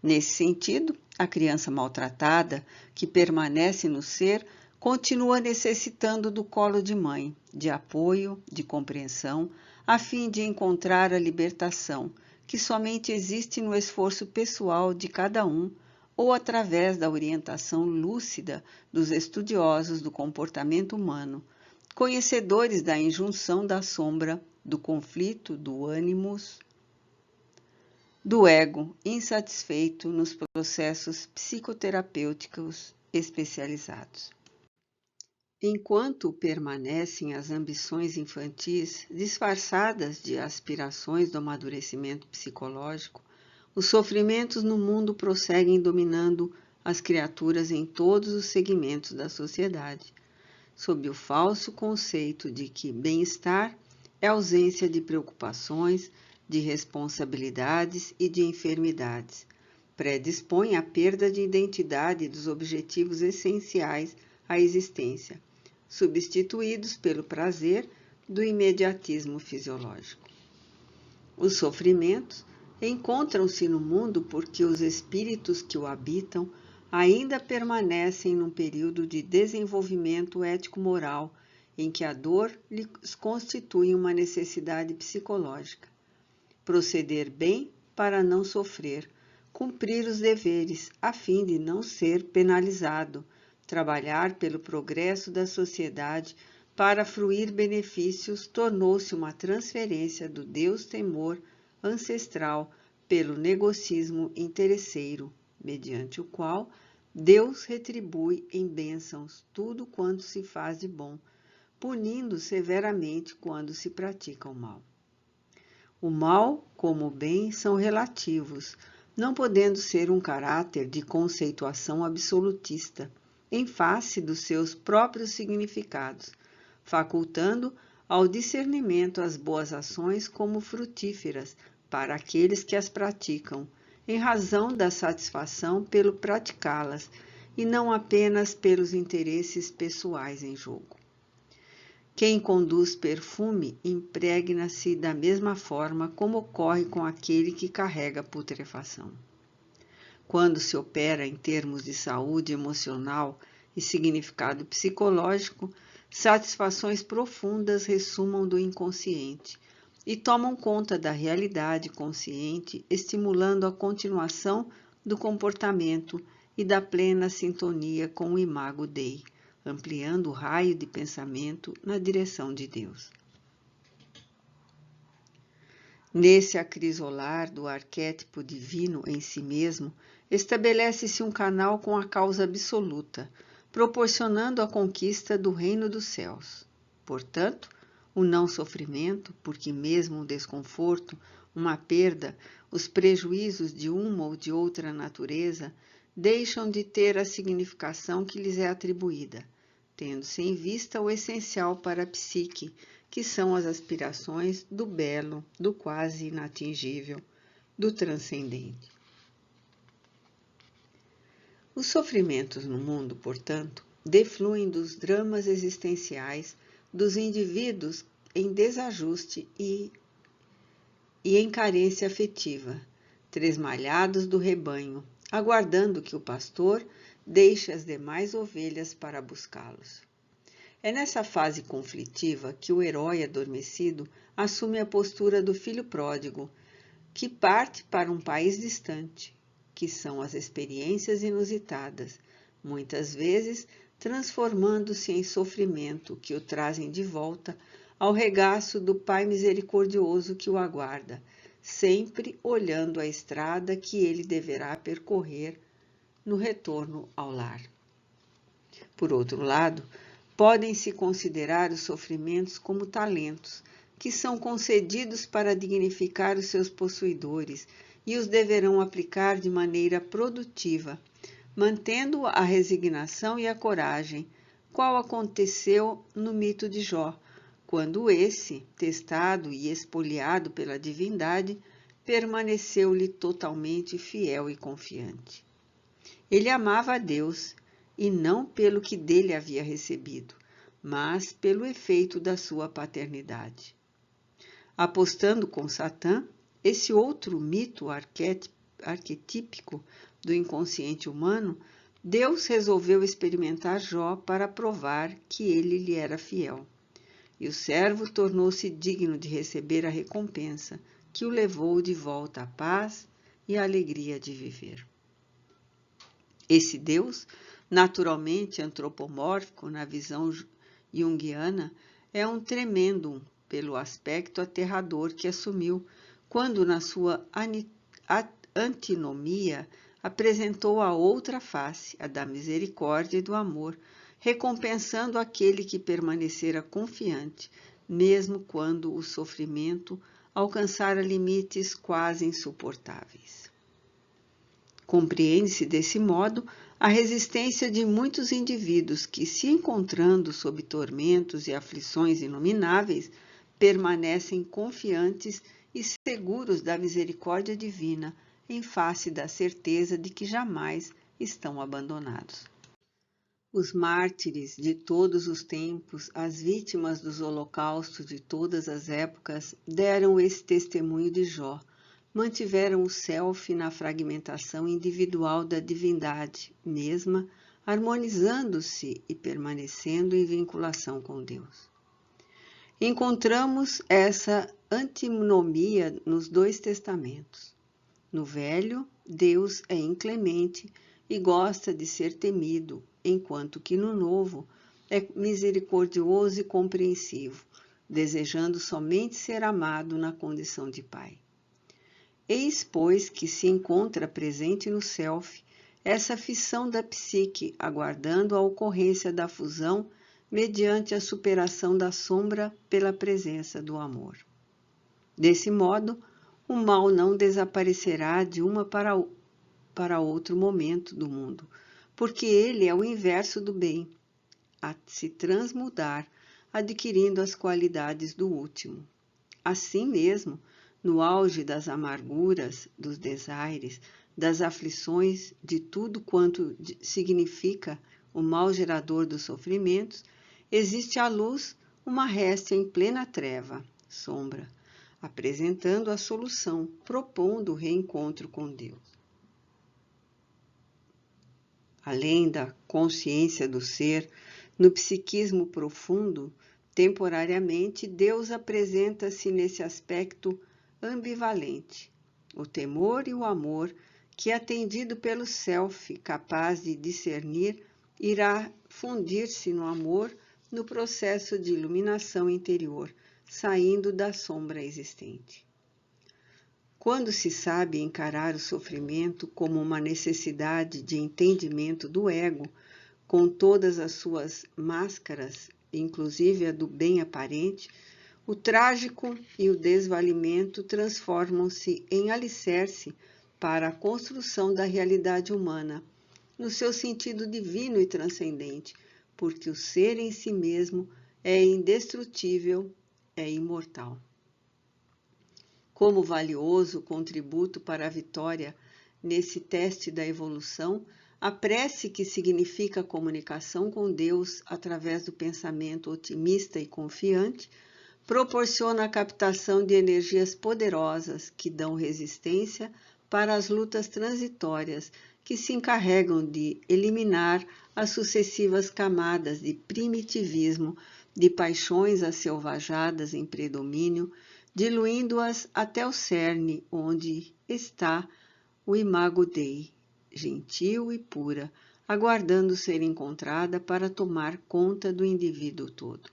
Nesse sentido, a criança maltratada, que permanece no ser, continua necessitando do colo de mãe, de apoio, de compreensão, a fim de encontrar a libertação, que somente existe no esforço pessoal de cada um ou através da orientação lúcida dos estudiosos do comportamento humano, conhecedores da injunção da sombra, do conflito do ânimos, do ego insatisfeito nos processos psicoterapêuticos especializados. Enquanto permanecem as ambições infantis disfarçadas de aspirações do amadurecimento psicológico, os sofrimentos no mundo prosseguem dominando as criaturas em todos os segmentos da sociedade, sob o falso conceito de que bem-estar é ausência de preocupações, de responsabilidades e de enfermidades, predispõe à perda de identidade dos objetivos essenciais à existência, substituídos pelo prazer do imediatismo fisiológico. Os sofrimentos encontram-se no mundo porque os espíritos que o habitam ainda permanecem num período de desenvolvimento ético-moral em que a dor lhes constitui uma necessidade psicológica. Proceder bem para não sofrer, cumprir os deveres, a fim de não ser penalizado, trabalhar pelo progresso da sociedade para fruir benefícios tornou-se uma transferência do Deus-temor ancestral pelo negocismo interesseiro, mediante o qual Deus retribui em bênçãos tudo quanto se faz de bom, punindo severamente quando se pratica o mal. O mal como o bem são relativos, não podendo ser um caráter de conceituação absolutista, em face dos seus próprios significados, facultando ao discernimento as boas ações como frutíferas para aqueles que as praticam, em razão da satisfação pelo praticá-las, e não apenas pelos interesses pessoais em jogo. Quem conduz perfume impregna-se da mesma forma como ocorre com aquele que carrega putrefação. Quando se opera em termos de saúde emocional e significado psicológico, satisfações profundas ressumam do inconsciente e tomam conta da realidade consciente, estimulando a continuação do comportamento e da plena sintonia com o imago Dei, ampliando o raio de pensamento na direção de Deus. Nesse acrisolar do arquétipo divino em si mesmo, estabelece-se um canal com a causa absoluta, proporcionando a conquista do reino dos céus. Portanto, o não sofrimento, porque mesmo o desconforto, uma perda, os prejuízos de uma ou de outra natureza, deixam de ter a significação que lhes é atribuída, tendo-se em vista o essencial para a psique, que são as aspirações do belo, do quase inatingível, do transcendente. Os sofrimentos no mundo, portanto, defluem dos dramas existenciais dos indivíduos em desajuste e em carência afetiva, tresmalhados do rebanho, aguardando que o pastor deixe as demais ovelhas para buscá-los. É nessa fase conflitiva que o herói adormecido assume a postura do filho pródigo, que parte para um país distante, que são as experiências inusitadas, muitas vezes transformando-se em sofrimento que o trazem de volta ao regaço do Pai misericordioso que o aguarda, sempre olhando a estrada que ele deverá percorrer no retorno ao lar. Por outro lado, podem-se considerar os sofrimentos como talentos, que são concedidos para dignificar os seus possuidores e os deverão aplicar de maneira produtiva, mantendo a resignação e a coragem, qual aconteceu no mito de Jó, quando esse, testado e espoliado pela divindade, permaneceu-lhe totalmente fiel e confiante. Ele amava a Deus, e não pelo que dele havia recebido, mas pelo efeito da sua paternidade. Apostando com Satã, esse outro mito arquetípico do inconsciente humano, Deus resolveu experimentar Jó para provar que ele lhe era fiel. E o servo tornou-se digno de receber a recompensa, que o levou de volta à paz e à alegria de viver. Esse Deus, naturalmente antropomórfico na visão junguiana, é um tremendum pelo aspecto aterrador que assumiu quando, na sua antinomia, apresentou a outra face, a da misericórdia e do amor, recompensando aquele que permanecera confiante, mesmo quando o sofrimento alcançara limites quase insuportáveis. Compreende-se desse modo a resistência de muitos indivíduos que, se encontrando sob tormentos e aflições inomináveis, permanecem confiantes e seguros da misericórdia divina, em face da certeza de que jamais estão abandonados. Os mártires de todos os tempos, as vítimas dos holocaustos de todas as épocas, deram esse testemunho de Jó, mantiveram o self na fragmentação individual da divindade mesma, harmonizando-se e permanecendo em vinculação com Deus. Encontramos essa antinomia nos dois testamentos. No velho, Deus é inclemente e gosta de ser temido, enquanto que no novo é misericordioso e compreensivo, desejando somente ser amado na condição de Pai. Eis, pois, que se encontra presente no self essa fissão da psique, aguardando a ocorrência da fusão mediante a superação da sombra pela presença do amor. Desse modo, o mal não desaparecerá de uma para outro momento do mundo, porque ele é o inverso do bem, a se transmudar, adquirindo as qualidades do último. Assim mesmo, no auge das amarguras, dos desaires, das aflições, de tudo quanto significa o mal gerador dos sofrimentos, existe à luz uma réstia em plena treva, sombra, apresentando a solução, propondo o reencontro com Deus. Além da consciência do ser, no psiquismo profundo, temporariamente, Deus apresenta-se nesse aspecto ambivalente. O temor e o amor, que atendido pelo self, capaz de discernir, irá fundir-se no amor no processo de iluminação interior, saindo da sombra existente. Quando se sabe encarar o sofrimento como uma necessidade de entendimento do ego, com todas as suas máscaras, inclusive a do bem aparente, o trágico e o desvalimento transformam-se em alicerce para a construção da realidade humana, no seu sentido divino e transcendente, porque o ser em si mesmo é indestrutível, é imortal. Como valioso contributo para a vitória nesse teste da evolução, a prece, que significa comunicação com Deus através do pensamento otimista e confiante, proporciona a captação de energias poderosas que dão resistência para as lutas transitórias que se encarregam de eliminar as sucessivas camadas de primitivismo, de paixões asselvajadas em predomínio, diluindo-as até o cerne onde está o imago Dei, gentil e pura, aguardando ser encontrada para tomar conta do indivíduo todo.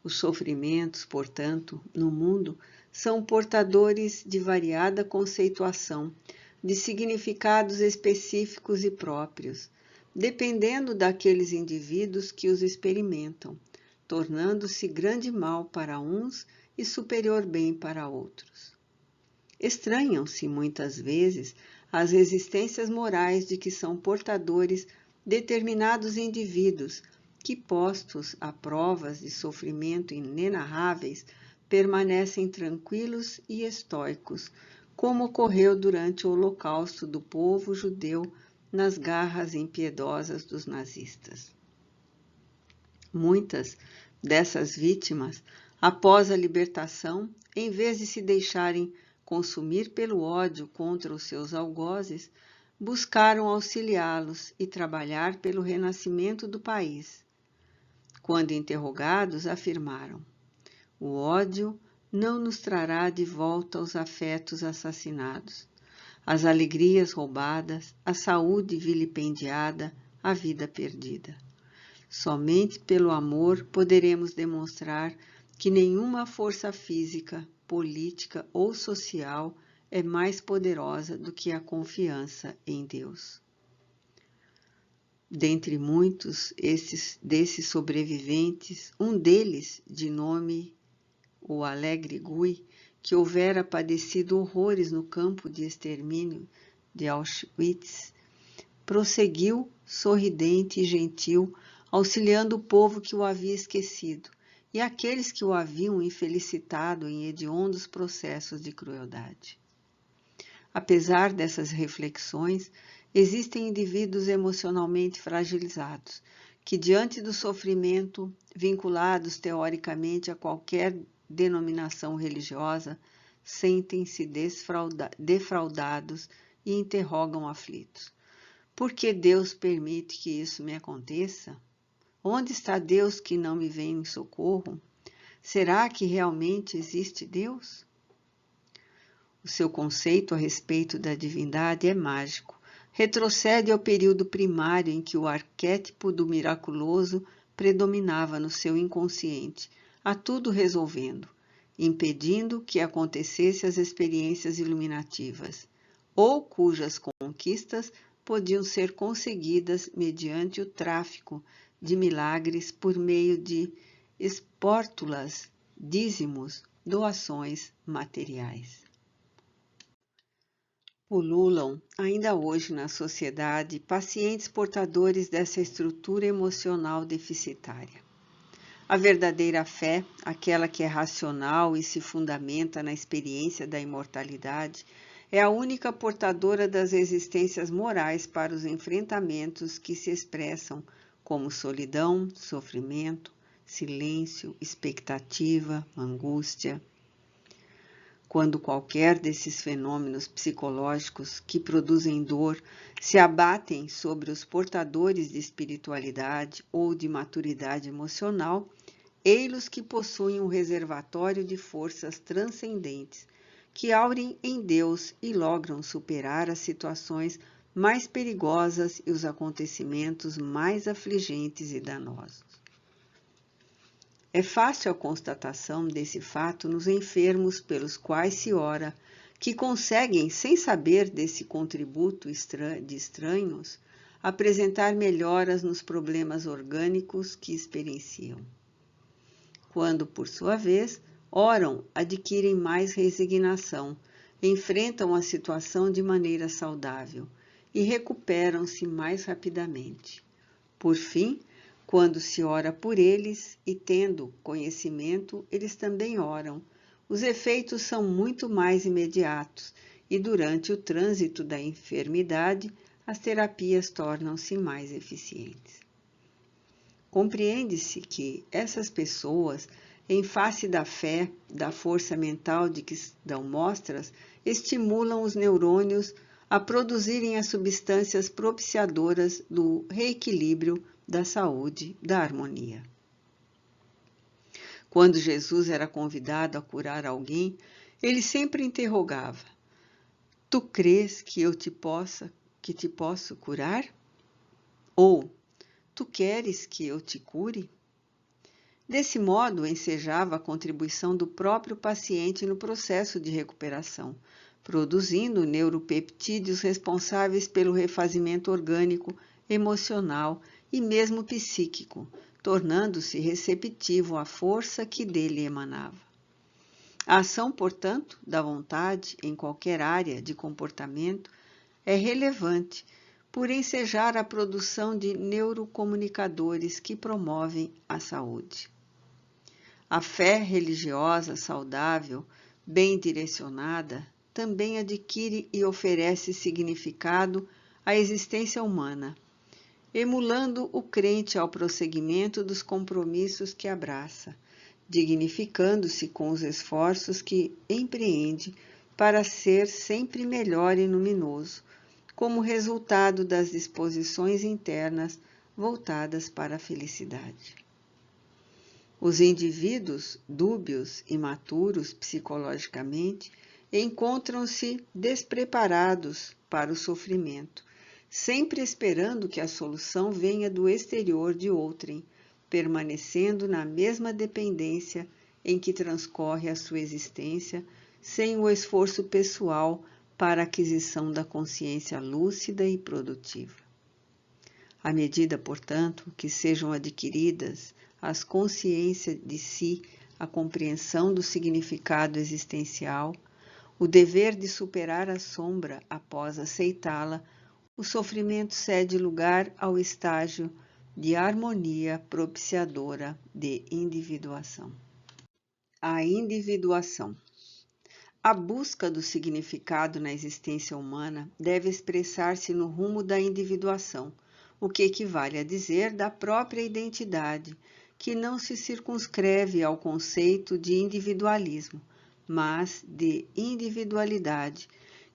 Os sofrimentos, portanto, no mundo, são portadores de variada conceituação, de significados específicos e próprios, dependendo daqueles indivíduos que os experimentam, tornando-se grande mal para uns e superior bem para outros. Estranham-se muitas vezes as resistências morais de que são portadores determinados indivíduos que, postos a provas de sofrimento inenarráveis, permanecem tranquilos e estoicos, como ocorreu durante o holocausto do povo judeu nas garras impiedosas dos nazistas. Muitas dessas vítimas, após a libertação, em vez de se deixarem consumir pelo ódio contra os seus algozes, buscaram auxiliá-los e trabalhar pelo renascimento do país. Quando interrogados, afirmaram: o ódio não nos trará de volta os afetos assassinados, as alegrias roubadas, a saúde vilipendiada, a vida perdida. Somente pelo amor poderemos demonstrar que nenhuma força física, política ou social é mais poderosa do que a confiança em Deus. Dentre muitos desses sobreviventes, um deles, de nome o Alegre Gui, que houvera padecido horrores no campo de extermínio de Auschwitz, prosseguiu sorridente e gentil, auxiliando o povo que o havia esquecido e aqueles que o haviam infelicitado em hediondos processos de crueldade. Apesar dessas reflexões, existem indivíduos emocionalmente fragilizados, que diante do sofrimento, vinculados teoricamente a qualquer denominação religiosa, sentem-se defraudados e interrogam aflitos. Por que Deus permite que isso me aconteça? Onde está Deus que não me vem em socorro? Será que realmente existe Deus? O seu conceito a respeito da divindade é mágico. Retrocede ao período primário em que o arquétipo do miraculoso predominava no seu inconsciente, a tudo resolvendo, impedindo que acontecessem as experiências iluminativas, ou cujas conquistas podiam ser conseguidas mediante o tráfico de milagres por meio de espórtulas, dízimos, doações materiais. Pululam ainda hoje na sociedade pacientes portadores dessa estrutura emocional deficitária. A verdadeira fé, aquela que é racional e se fundamenta na experiência da imortalidade, é a única portadora das existências morais para os enfrentamentos que se expressam como solidão, sofrimento, silêncio, expectativa, angústia. Quando qualquer desses fenômenos psicológicos que produzem dor se abatem sobre os portadores de espiritualidade ou de maturidade emocional, ei-los que possuem um reservatório de forças transcendentes, que aurem em Deus e logram superar as situações mais perigosas e os acontecimentos mais afligentes e danosos. É fácil a constatação desse fato nos enfermos pelos quais se ora, que conseguem, sem saber desse contributo de estranhos, apresentar melhoras nos problemas orgânicos que experienciam. Quando, por sua vez, oram, adquirem mais resignação, enfrentam a situação de maneira saudável e recuperam-se mais rapidamente. Por fim, quando se ora por eles e tendo conhecimento, eles também oram. Os efeitos são muito mais imediatos e durante o trânsito da enfermidade, as terapias tornam-se mais eficientes. Compreende-se que essas pessoas, em face da fé, da força mental de que dão mostras, estimulam os neurônios a produzirem as substâncias propiciadoras do reequilíbrio, da saúde, da harmonia. Quando Jesus era convidado a curar alguém, ele sempre interrogava: Tu crês que te posso curar? Ou, tu queres que eu te cure? Desse modo, ensejava a contribuição do próprio paciente no processo de recuperação, produzindo neuropeptídeos responsáveis pelo refazimento orgânico, emocional e mesmo psíquico, tornando-se receptivo à força que dele emanava. A ação, portanto, da vontade em qualquer área de comportamento é relevante por ensejar a produção de neurocomunicadores que promovem a saúde. A fé religiosa saudável, bem direcionada, também adquire e oferece significado à existência humana, emulando o crente ao prosseguimento dos compromissos que abraça, dignificando-se com os esforços que empreende para ser sempre melhor e luminoso, como resultado das disposições internas voltadas para a felicidade. Os indivíduos dúbios e imaturos psicologicamente encontram-se despreparados para o sofrimento, sempre esperando que a solução venha do exterior de outrem, permanecendo na mesma dependência em que transcorre a sua existência, sem o esforço pessoal para a aquisição da consciência lúcida e produtiva. À medida, portanto, que sejam adquiridas as consciências de si, a compreensão do significado existencial, o dever de superar a sombra após aceitá-la, o sofrimento cede lugar ao estágio de harmonia propiciadora de individuação. A individuação. A busca do significado na existência humana deve expressar-se no rumo da individuação, o que equivale a dizer da própria identidade, que não se circunscreve ao conceito de individualismo, mas de individualidade,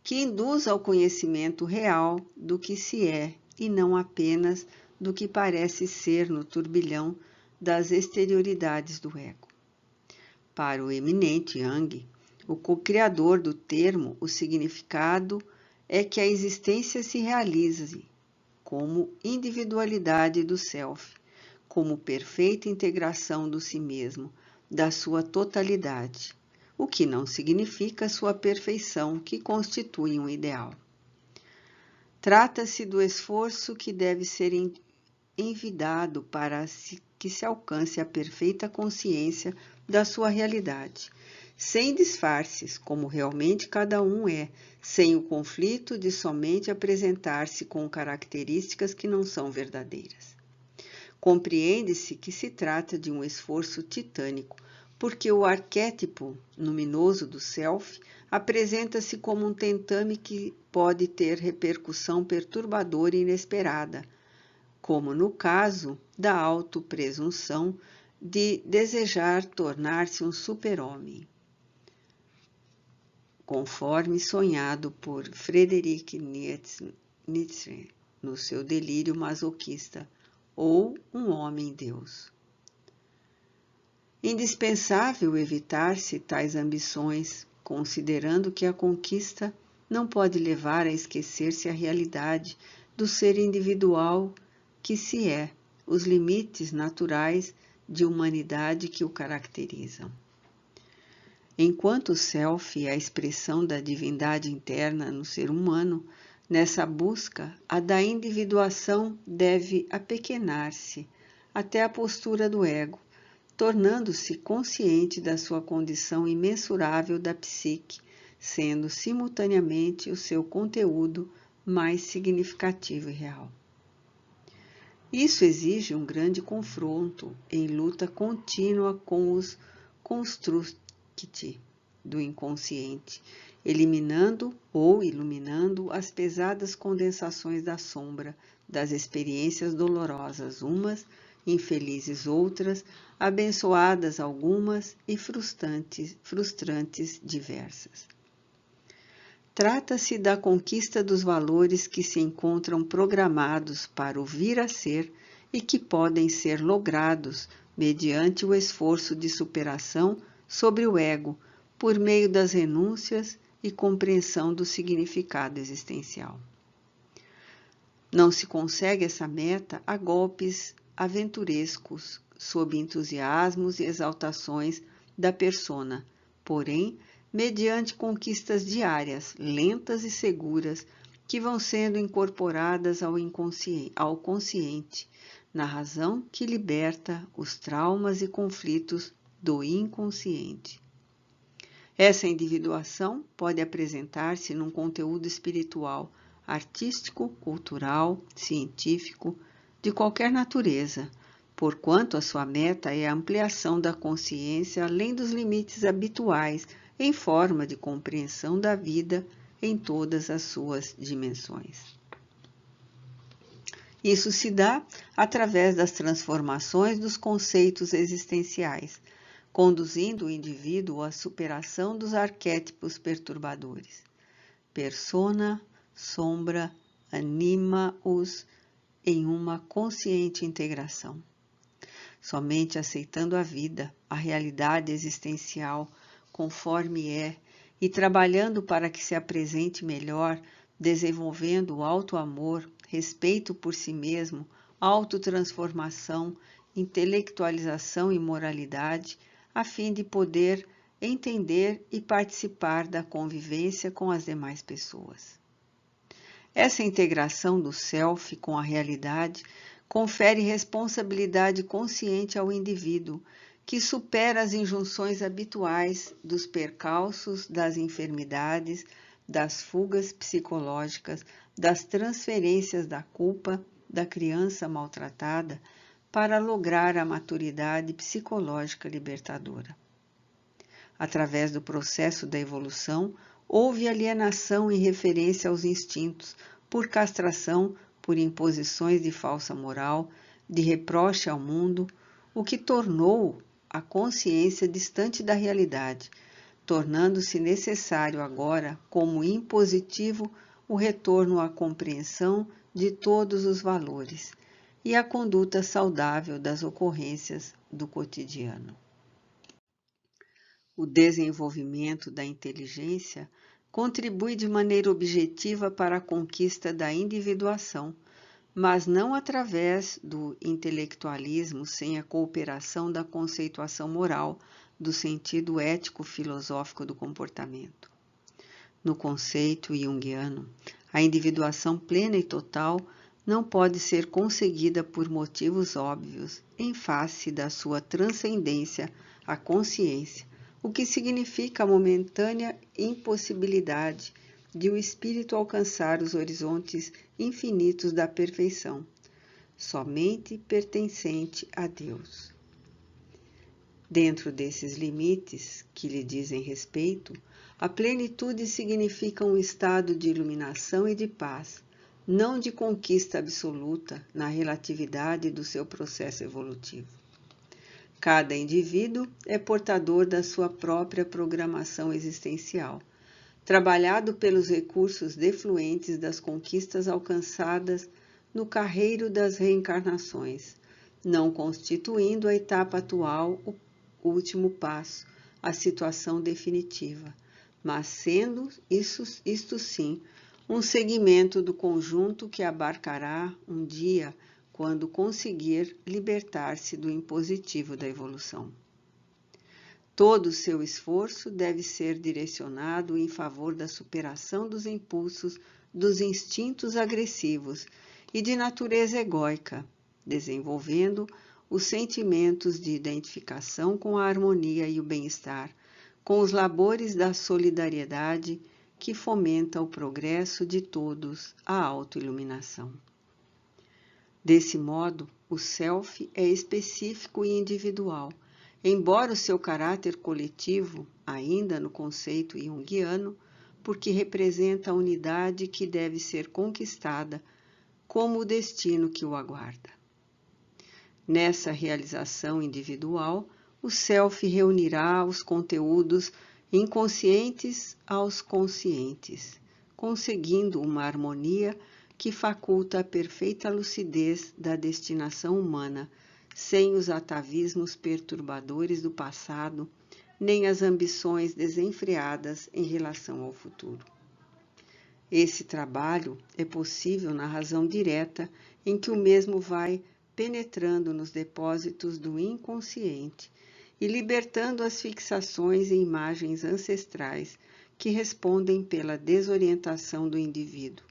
que induz ao conhecimento real do que se é e não apenas do que parece ser no turbilhão das exterioridades do ego. Para o eminente Jung, O co-criador do termo, o significado é que a existência se realize como individualidade do self, como perfeita integração do si mesmo, da sua totalidade, o que não significa sua perfeição, que constitui um ideal. Trata-se do esforço que deve ser envidado para que se alcance a perfeita consciência da sua realidade, sem disfarces, como realmente cada um é, sem o conflito de somente apresentar-se com características que não são verdadeiras. Compreende-se que se trata de um esforço titânico, porque o arquétipo luminoso do self apresenta-se como um tentame que pode ter repercussão perturbadora e inesperada, como no caso da autopresunção de desejar tornar-se um super-homem, conforme sonhado por Friedrich Nietzsche no seu delírio masoquista, ou um homem-deus. Indispensável evitar-se tais ambições, considerando que a conquista não pode levar a esquecer-se a realidade do ser individual que se é, os limites naturais de humanidade que o caracterizam. Enquanto o self é a expressão da divindade interna no ser humano, nessa busca, a da individuação deve apequenar-se até a postura do ego, tornando-se consciente da sua condição imensurável da psique, sendo simultaneamente o seu conteúdo mais significativo e real. Isso exige um grande confronto em luta contínua com os constructi do inconsciente, eliminando ou iluminando as pesadas condensações da sombra, das experiências dolorosas umas, infelizes outras, abençoadas algumas e frustrantes diversas. Trata-se da conquista dos valores que se encontram programados para o vir a ser e que podem ser logrados mediante o esforço de superação sobre o ego, por meio das renúncias e compreensão do significado existencial. Não se consegue essa meta a golpes aventurescos, sob entusiasmos e exaltações da persona, porém, mediante conquistas diárias, lentas e seguras, que vão sendo incorporadas ao consciente, na razão que liberta os traumas e conflitos do inconsciente. Essa individuação pode apresentar-se num conteúdo espiritual, artístico, cultural, científico, de qualquer natureza, porquanto a sua meta é a ampliação da consciência além dos limites habituais em forma de compreensão da vida em todas as suas dimensões. Isso se dá através das transformações dos conceitos existenciais, conduzindo o indivíduo à superação dos arquétipos perturbadores. Persona, sombra, anima-os em uma consciente integração. Somente aceitando a vida, a realidade existencial, conforme é, e trabalhando para que se apresente melhor, desenvolvendo o auto-amor, respeito por si mesmo, autotransformação, intelectualização e moralidade, a fim de poder entender e participar da convivência com as demais pessoas. Essa integração do self com a realidade confere responsabilidade consciente ao indivíduo, que supera as injunções habituais dos percalços, das enfermidades, das fugas psicológicas, das transferências da culpa da criança maltratada, para lograr a maturidade psicológica libertadora. Através do processo da evolução, houve alienação em referência aos instintos, por castração, por imposições de falsa moral, de reproche ao mundo, o que tornou a consciência distante da realidade, tornando-se necessário agora, como impositivo, o retorno à compreensão de todos os valores e a conduta saudável das ocorrências do cotidiano. O desenvolvimento da inteligência contribui de maneira objetiva para a conquista da individuação, mas não através do intelectualismo sem a cooperação da conceituação moral do sentido ético-filosófico do comportamento. No conceito junguiano, a individuação plena e total não pode ser conseguida por motivos óbvios em face da sua transcendência à consciência, o que significa a momentânea impossibilidade de o espírito alcançar os horizontes infinitos da perfeição, somente pertencente a Deus. Dentro desses limites que lhe dizem respeito, a plenitude significa um estado de iluminação e de paz, não de conquista absoluta na relatividade do seu processo evolutivo. Cada indivíduo é portador da sua própria programação existencial, trabalhado pelos recursos defluentes das conquistas alcançadas no carreiro das reencarnações, não constituindo a etapa atual o último passo, a situação definitiva, mas sendo, isto sim, um segmento do conjunto que abarcará um dia quando conseguir libertar-se do impositivo da evolução. Todo o seu esforço deve ser direcionado em favor da superação dos impulsos dos instintos agressivos e de natureza egóica, desenvolvendo os sentimentos de identificação com a harmonia e o bem-estar, com os labores da solidariedade que fomenta o progresso de todos, a autoiluminação. Desse modo, o self é específico e individual, embora o seu caráter coletivo, ainda no conceito junguiano, porque representa a unidade que deve ser conquistada como o destino que o aguarda. Nessa realização individual, o self reunirá os conteúdos inconscientes aos conscientes, conseguindo uma harmonia que faculta a perfeita lucidez da destinação humana, sem os atavismos perturbadores do passado, nem as ambições desenfreadas em relação ao futuro. Esse trabalho é possível na razão direta em que o mesmo vai penetrando nos depósitos do inconsciente e libertando as fixações e imagens ancestrais que respondem pela desorientação do indivíduo,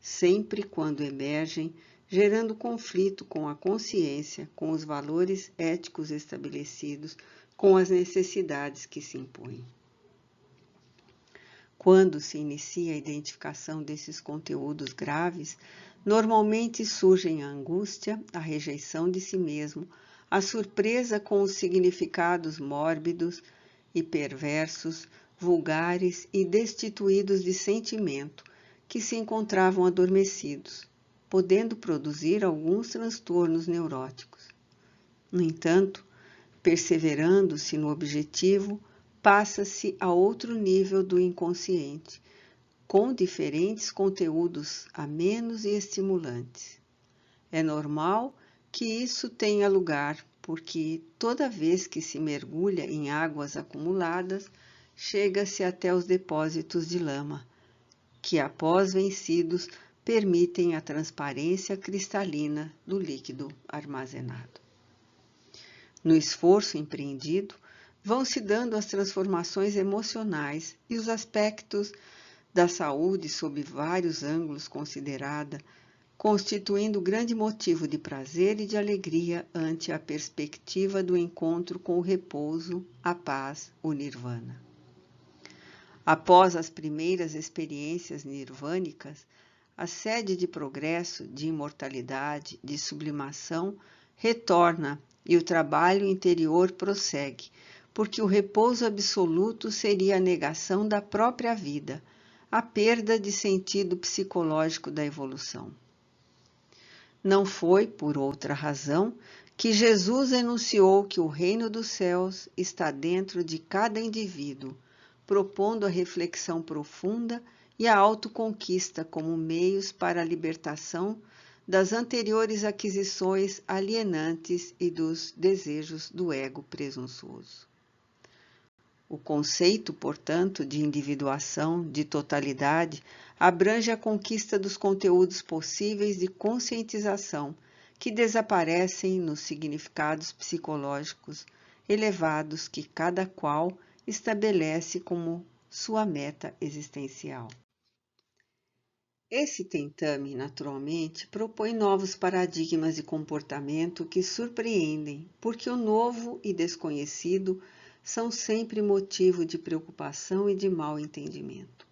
sempre quando emergem, gerando conflito com a consciência, com os valores éticos estabelecidos, com as necessidades que se impõem. Quando se inicia a identificação desses conteúdos graves, normalmente surgem a angústia, a rejeição de si mesmo, a surpresa com os significados mórbidos e perversos, vulgares e destituídos de sentimento, que se encontravam adormecidos, podendo produzir alguns transtornos neuróticos. No entanto, perseverando-se no objetivo, passa-se a outro nível do inconsciente, com diferentes conteúdos amenos e estimulantes. É normal que isso tenha lugar, porque toda vez que se mergulha em águas acumuladas, chega-se até os depósitos de lama, que após vencidos permitem a transparência cristalina do líquido armazenado. No esforço empreendido, vão se dando as transformações emocionais e os aspectos da saúde sob vários ângulos considerada, constituindo grande motivo de prazer e de alegria ante a perspectiva do encontro com o repouso, a paz, o nirvana. Após as primeiras experiências nirvânicas, a sede de progresso, de imortalidade, de sublimação retorna e o trabalho interior prossegue, porque o repouso absoluto seria a negação da própria vida, a perda de sentido psicológico da evolução. Não foi, por outra razão, que Jesus enunciou que o reino dos céus está dentro de cada indivíduo, propondo a reflexão profunda e a autoconquista como meios para a libertação das anteriores aquisições alienantes e dos desejos do ego presunçoso. O conceito, portanto, de individuação, de totalidade, abrange a conquista dos conteúdos possíveis de conscientização, que desaparecem nos significados psicológicos elevados que cada qual estabelece como sua meta existencial. Esse tentame, naturalmente, propõe novos paradigmas de comportamento que surpreendem, porque o novo e desconhecido são sempre motivo de preocupação e de mal entendimento.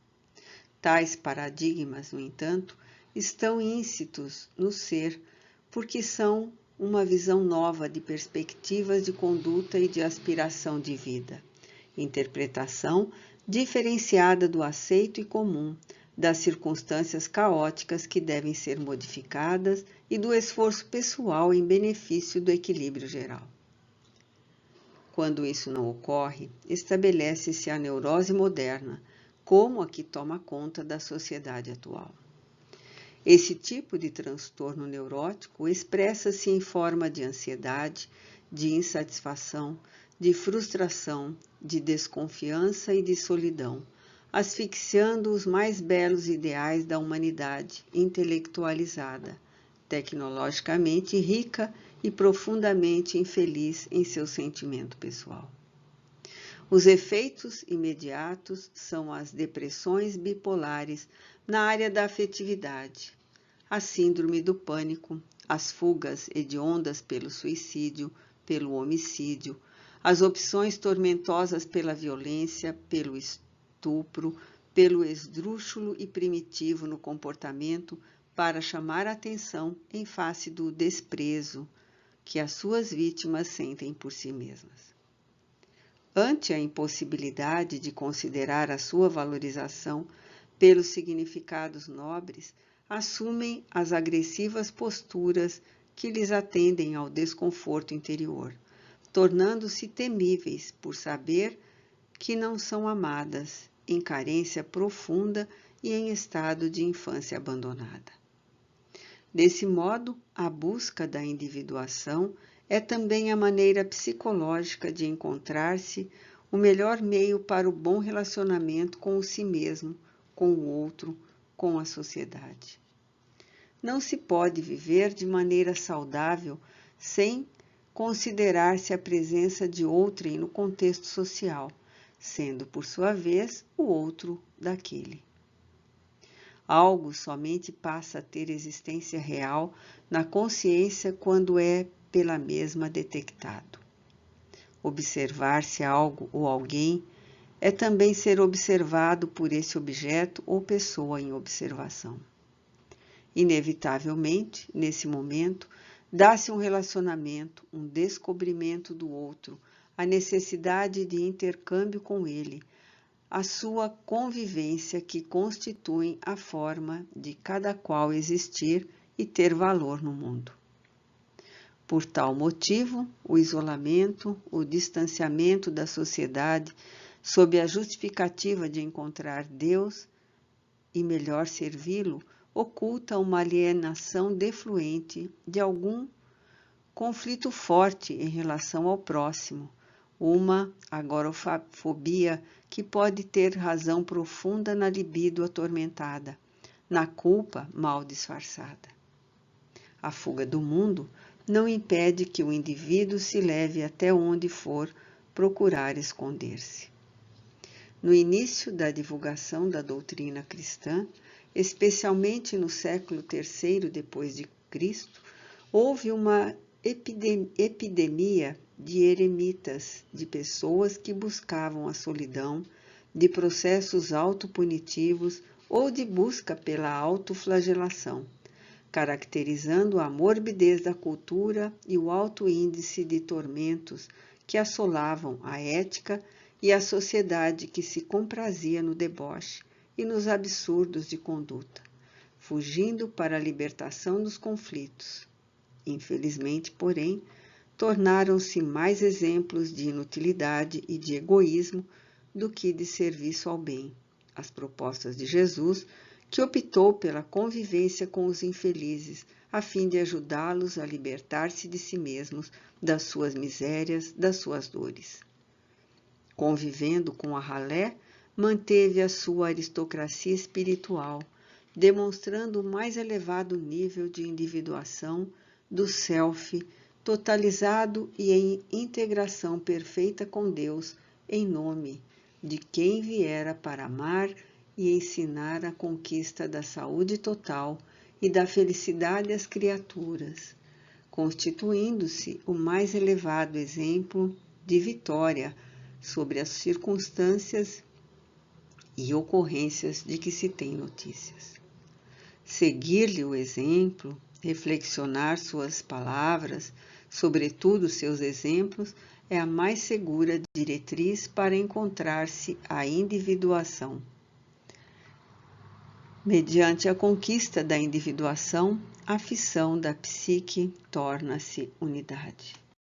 Tais paradigmas, no entanto, estão íncitos no ser, porque são uma visão nova de perspectivas de conduta e de aspiração de vida, interpretação diferenciada do aceito e comum, das circunstâncias caóticas que devem ser modificadas e do esforço pessoal em benefício do equilíbrio geral. Quando isso não ocorre, estabelece-se a neurose moderna, como a que toma conta da sociedade atual. Esse tipo de transtorno neurótico expressa-se em forma de ansiedade, de insatisfação, de frustração, de desconfiança e de solidão, asfixiando os mais belos ideais da humanidade intelectualizada, tecnologicamente rica e profundamente infeliz em seu sentimento pessoal. Os efeitos imediatos são as depressões bipolares na área da afetividade, a síndrome do pânico, as fugas hediondas pelo suicídio, pelo homicídio, as opções tormentosas pela violência, pelo estupro, pelo esdrúxulo e primitivo no comportamento para chamar a atenção em face do desprezo que as suas vítimas sentem por si mesmas. Ante a impossibilidade de considerar a sua valorização pelos significados nobres, assumem as agressivas posturas que lhes atendem ao desconforto interior, tornando-se temíveis por saber que não são amadas, em carência profunda e em estado de infância abandonada. Desse modo, a busca da individuação é também a maneira psicológica de encontrar-se o melhor meio para o bom relacionamento com o si mesmo, com o outro, com a sociedade. Não se pode viver de maneira saudável sem considerar-se a presença de outrem no contexto social, sendo, por sua vez, o outro daquele. Algo somente passa a ter existência real na consciência quando é pela mesma detectado. Observar-se algo ou alguém é também ser observado por esse objeto ou pessoa em observação. Inevitavelmente, nesse momento, dá-se um relacionamento, um descobrimento do outro, a necessidade de intercâmbio com ele, a sua convivência que constituem a forma de cada qual existir e ter valor no mundo. Por tal motivo, o isolamento, o distanciamento da sociedade, sob a justificativa de encontrar Deus e melhor servi-lo, oculta uma alienação defluente de algum conflito forte em relação ao próximo, uma agorafobia que pode ter razão profunda na libido atormentada, na culpa mal disfarçada. A fuga do mundo não impede que o indivíduo se leve até onde for procurar esconder-se. No início da divulgação da doutrina cristã, especialmente no século III depois de Cristo, houve uma epidemia de eremitas, de pessoas que buscavam a solidão, de processos autopunitivos ou de busca pela autoflagelação, caracterizando a morbidez da cultura e o alto índice de tormentos que assolavam a ética e a sociedade que se comprazia no deboche e nos absurdos de conduta, fugindo para a libertação dos conflitos. Infelizmente, porém, tornaram-se mais exemplos de inutilidade e de egoísmo do que de serviço ao bem. As propostas de Jesus, que optou pela convivência com os infelizes, a fim de ajudá-los a libertar-se de si mesmos, das suas misérias, das suas dores. convivendo com a ralé, manteve a sua aristocracia espiritual, demonstrando o mais elevado nível de individuação do self, totalizado e em integração perfeita com Deus, em nome de quem viera para amar e ensinar a conquista da saúde total e da felicidade às criaturas, constituindo-se o mais elevado exemplo de vitória sobre as circunstâncias e ocorrências de que se tem notícias. Seguir-lhe o exemplo, reflexionar suas palavras, sobretudo seus exemplos, é a mais segura diretriz para encontrar-se a individuação. Mediante a conquista da individuação, a fissão da psique torna-se unidade.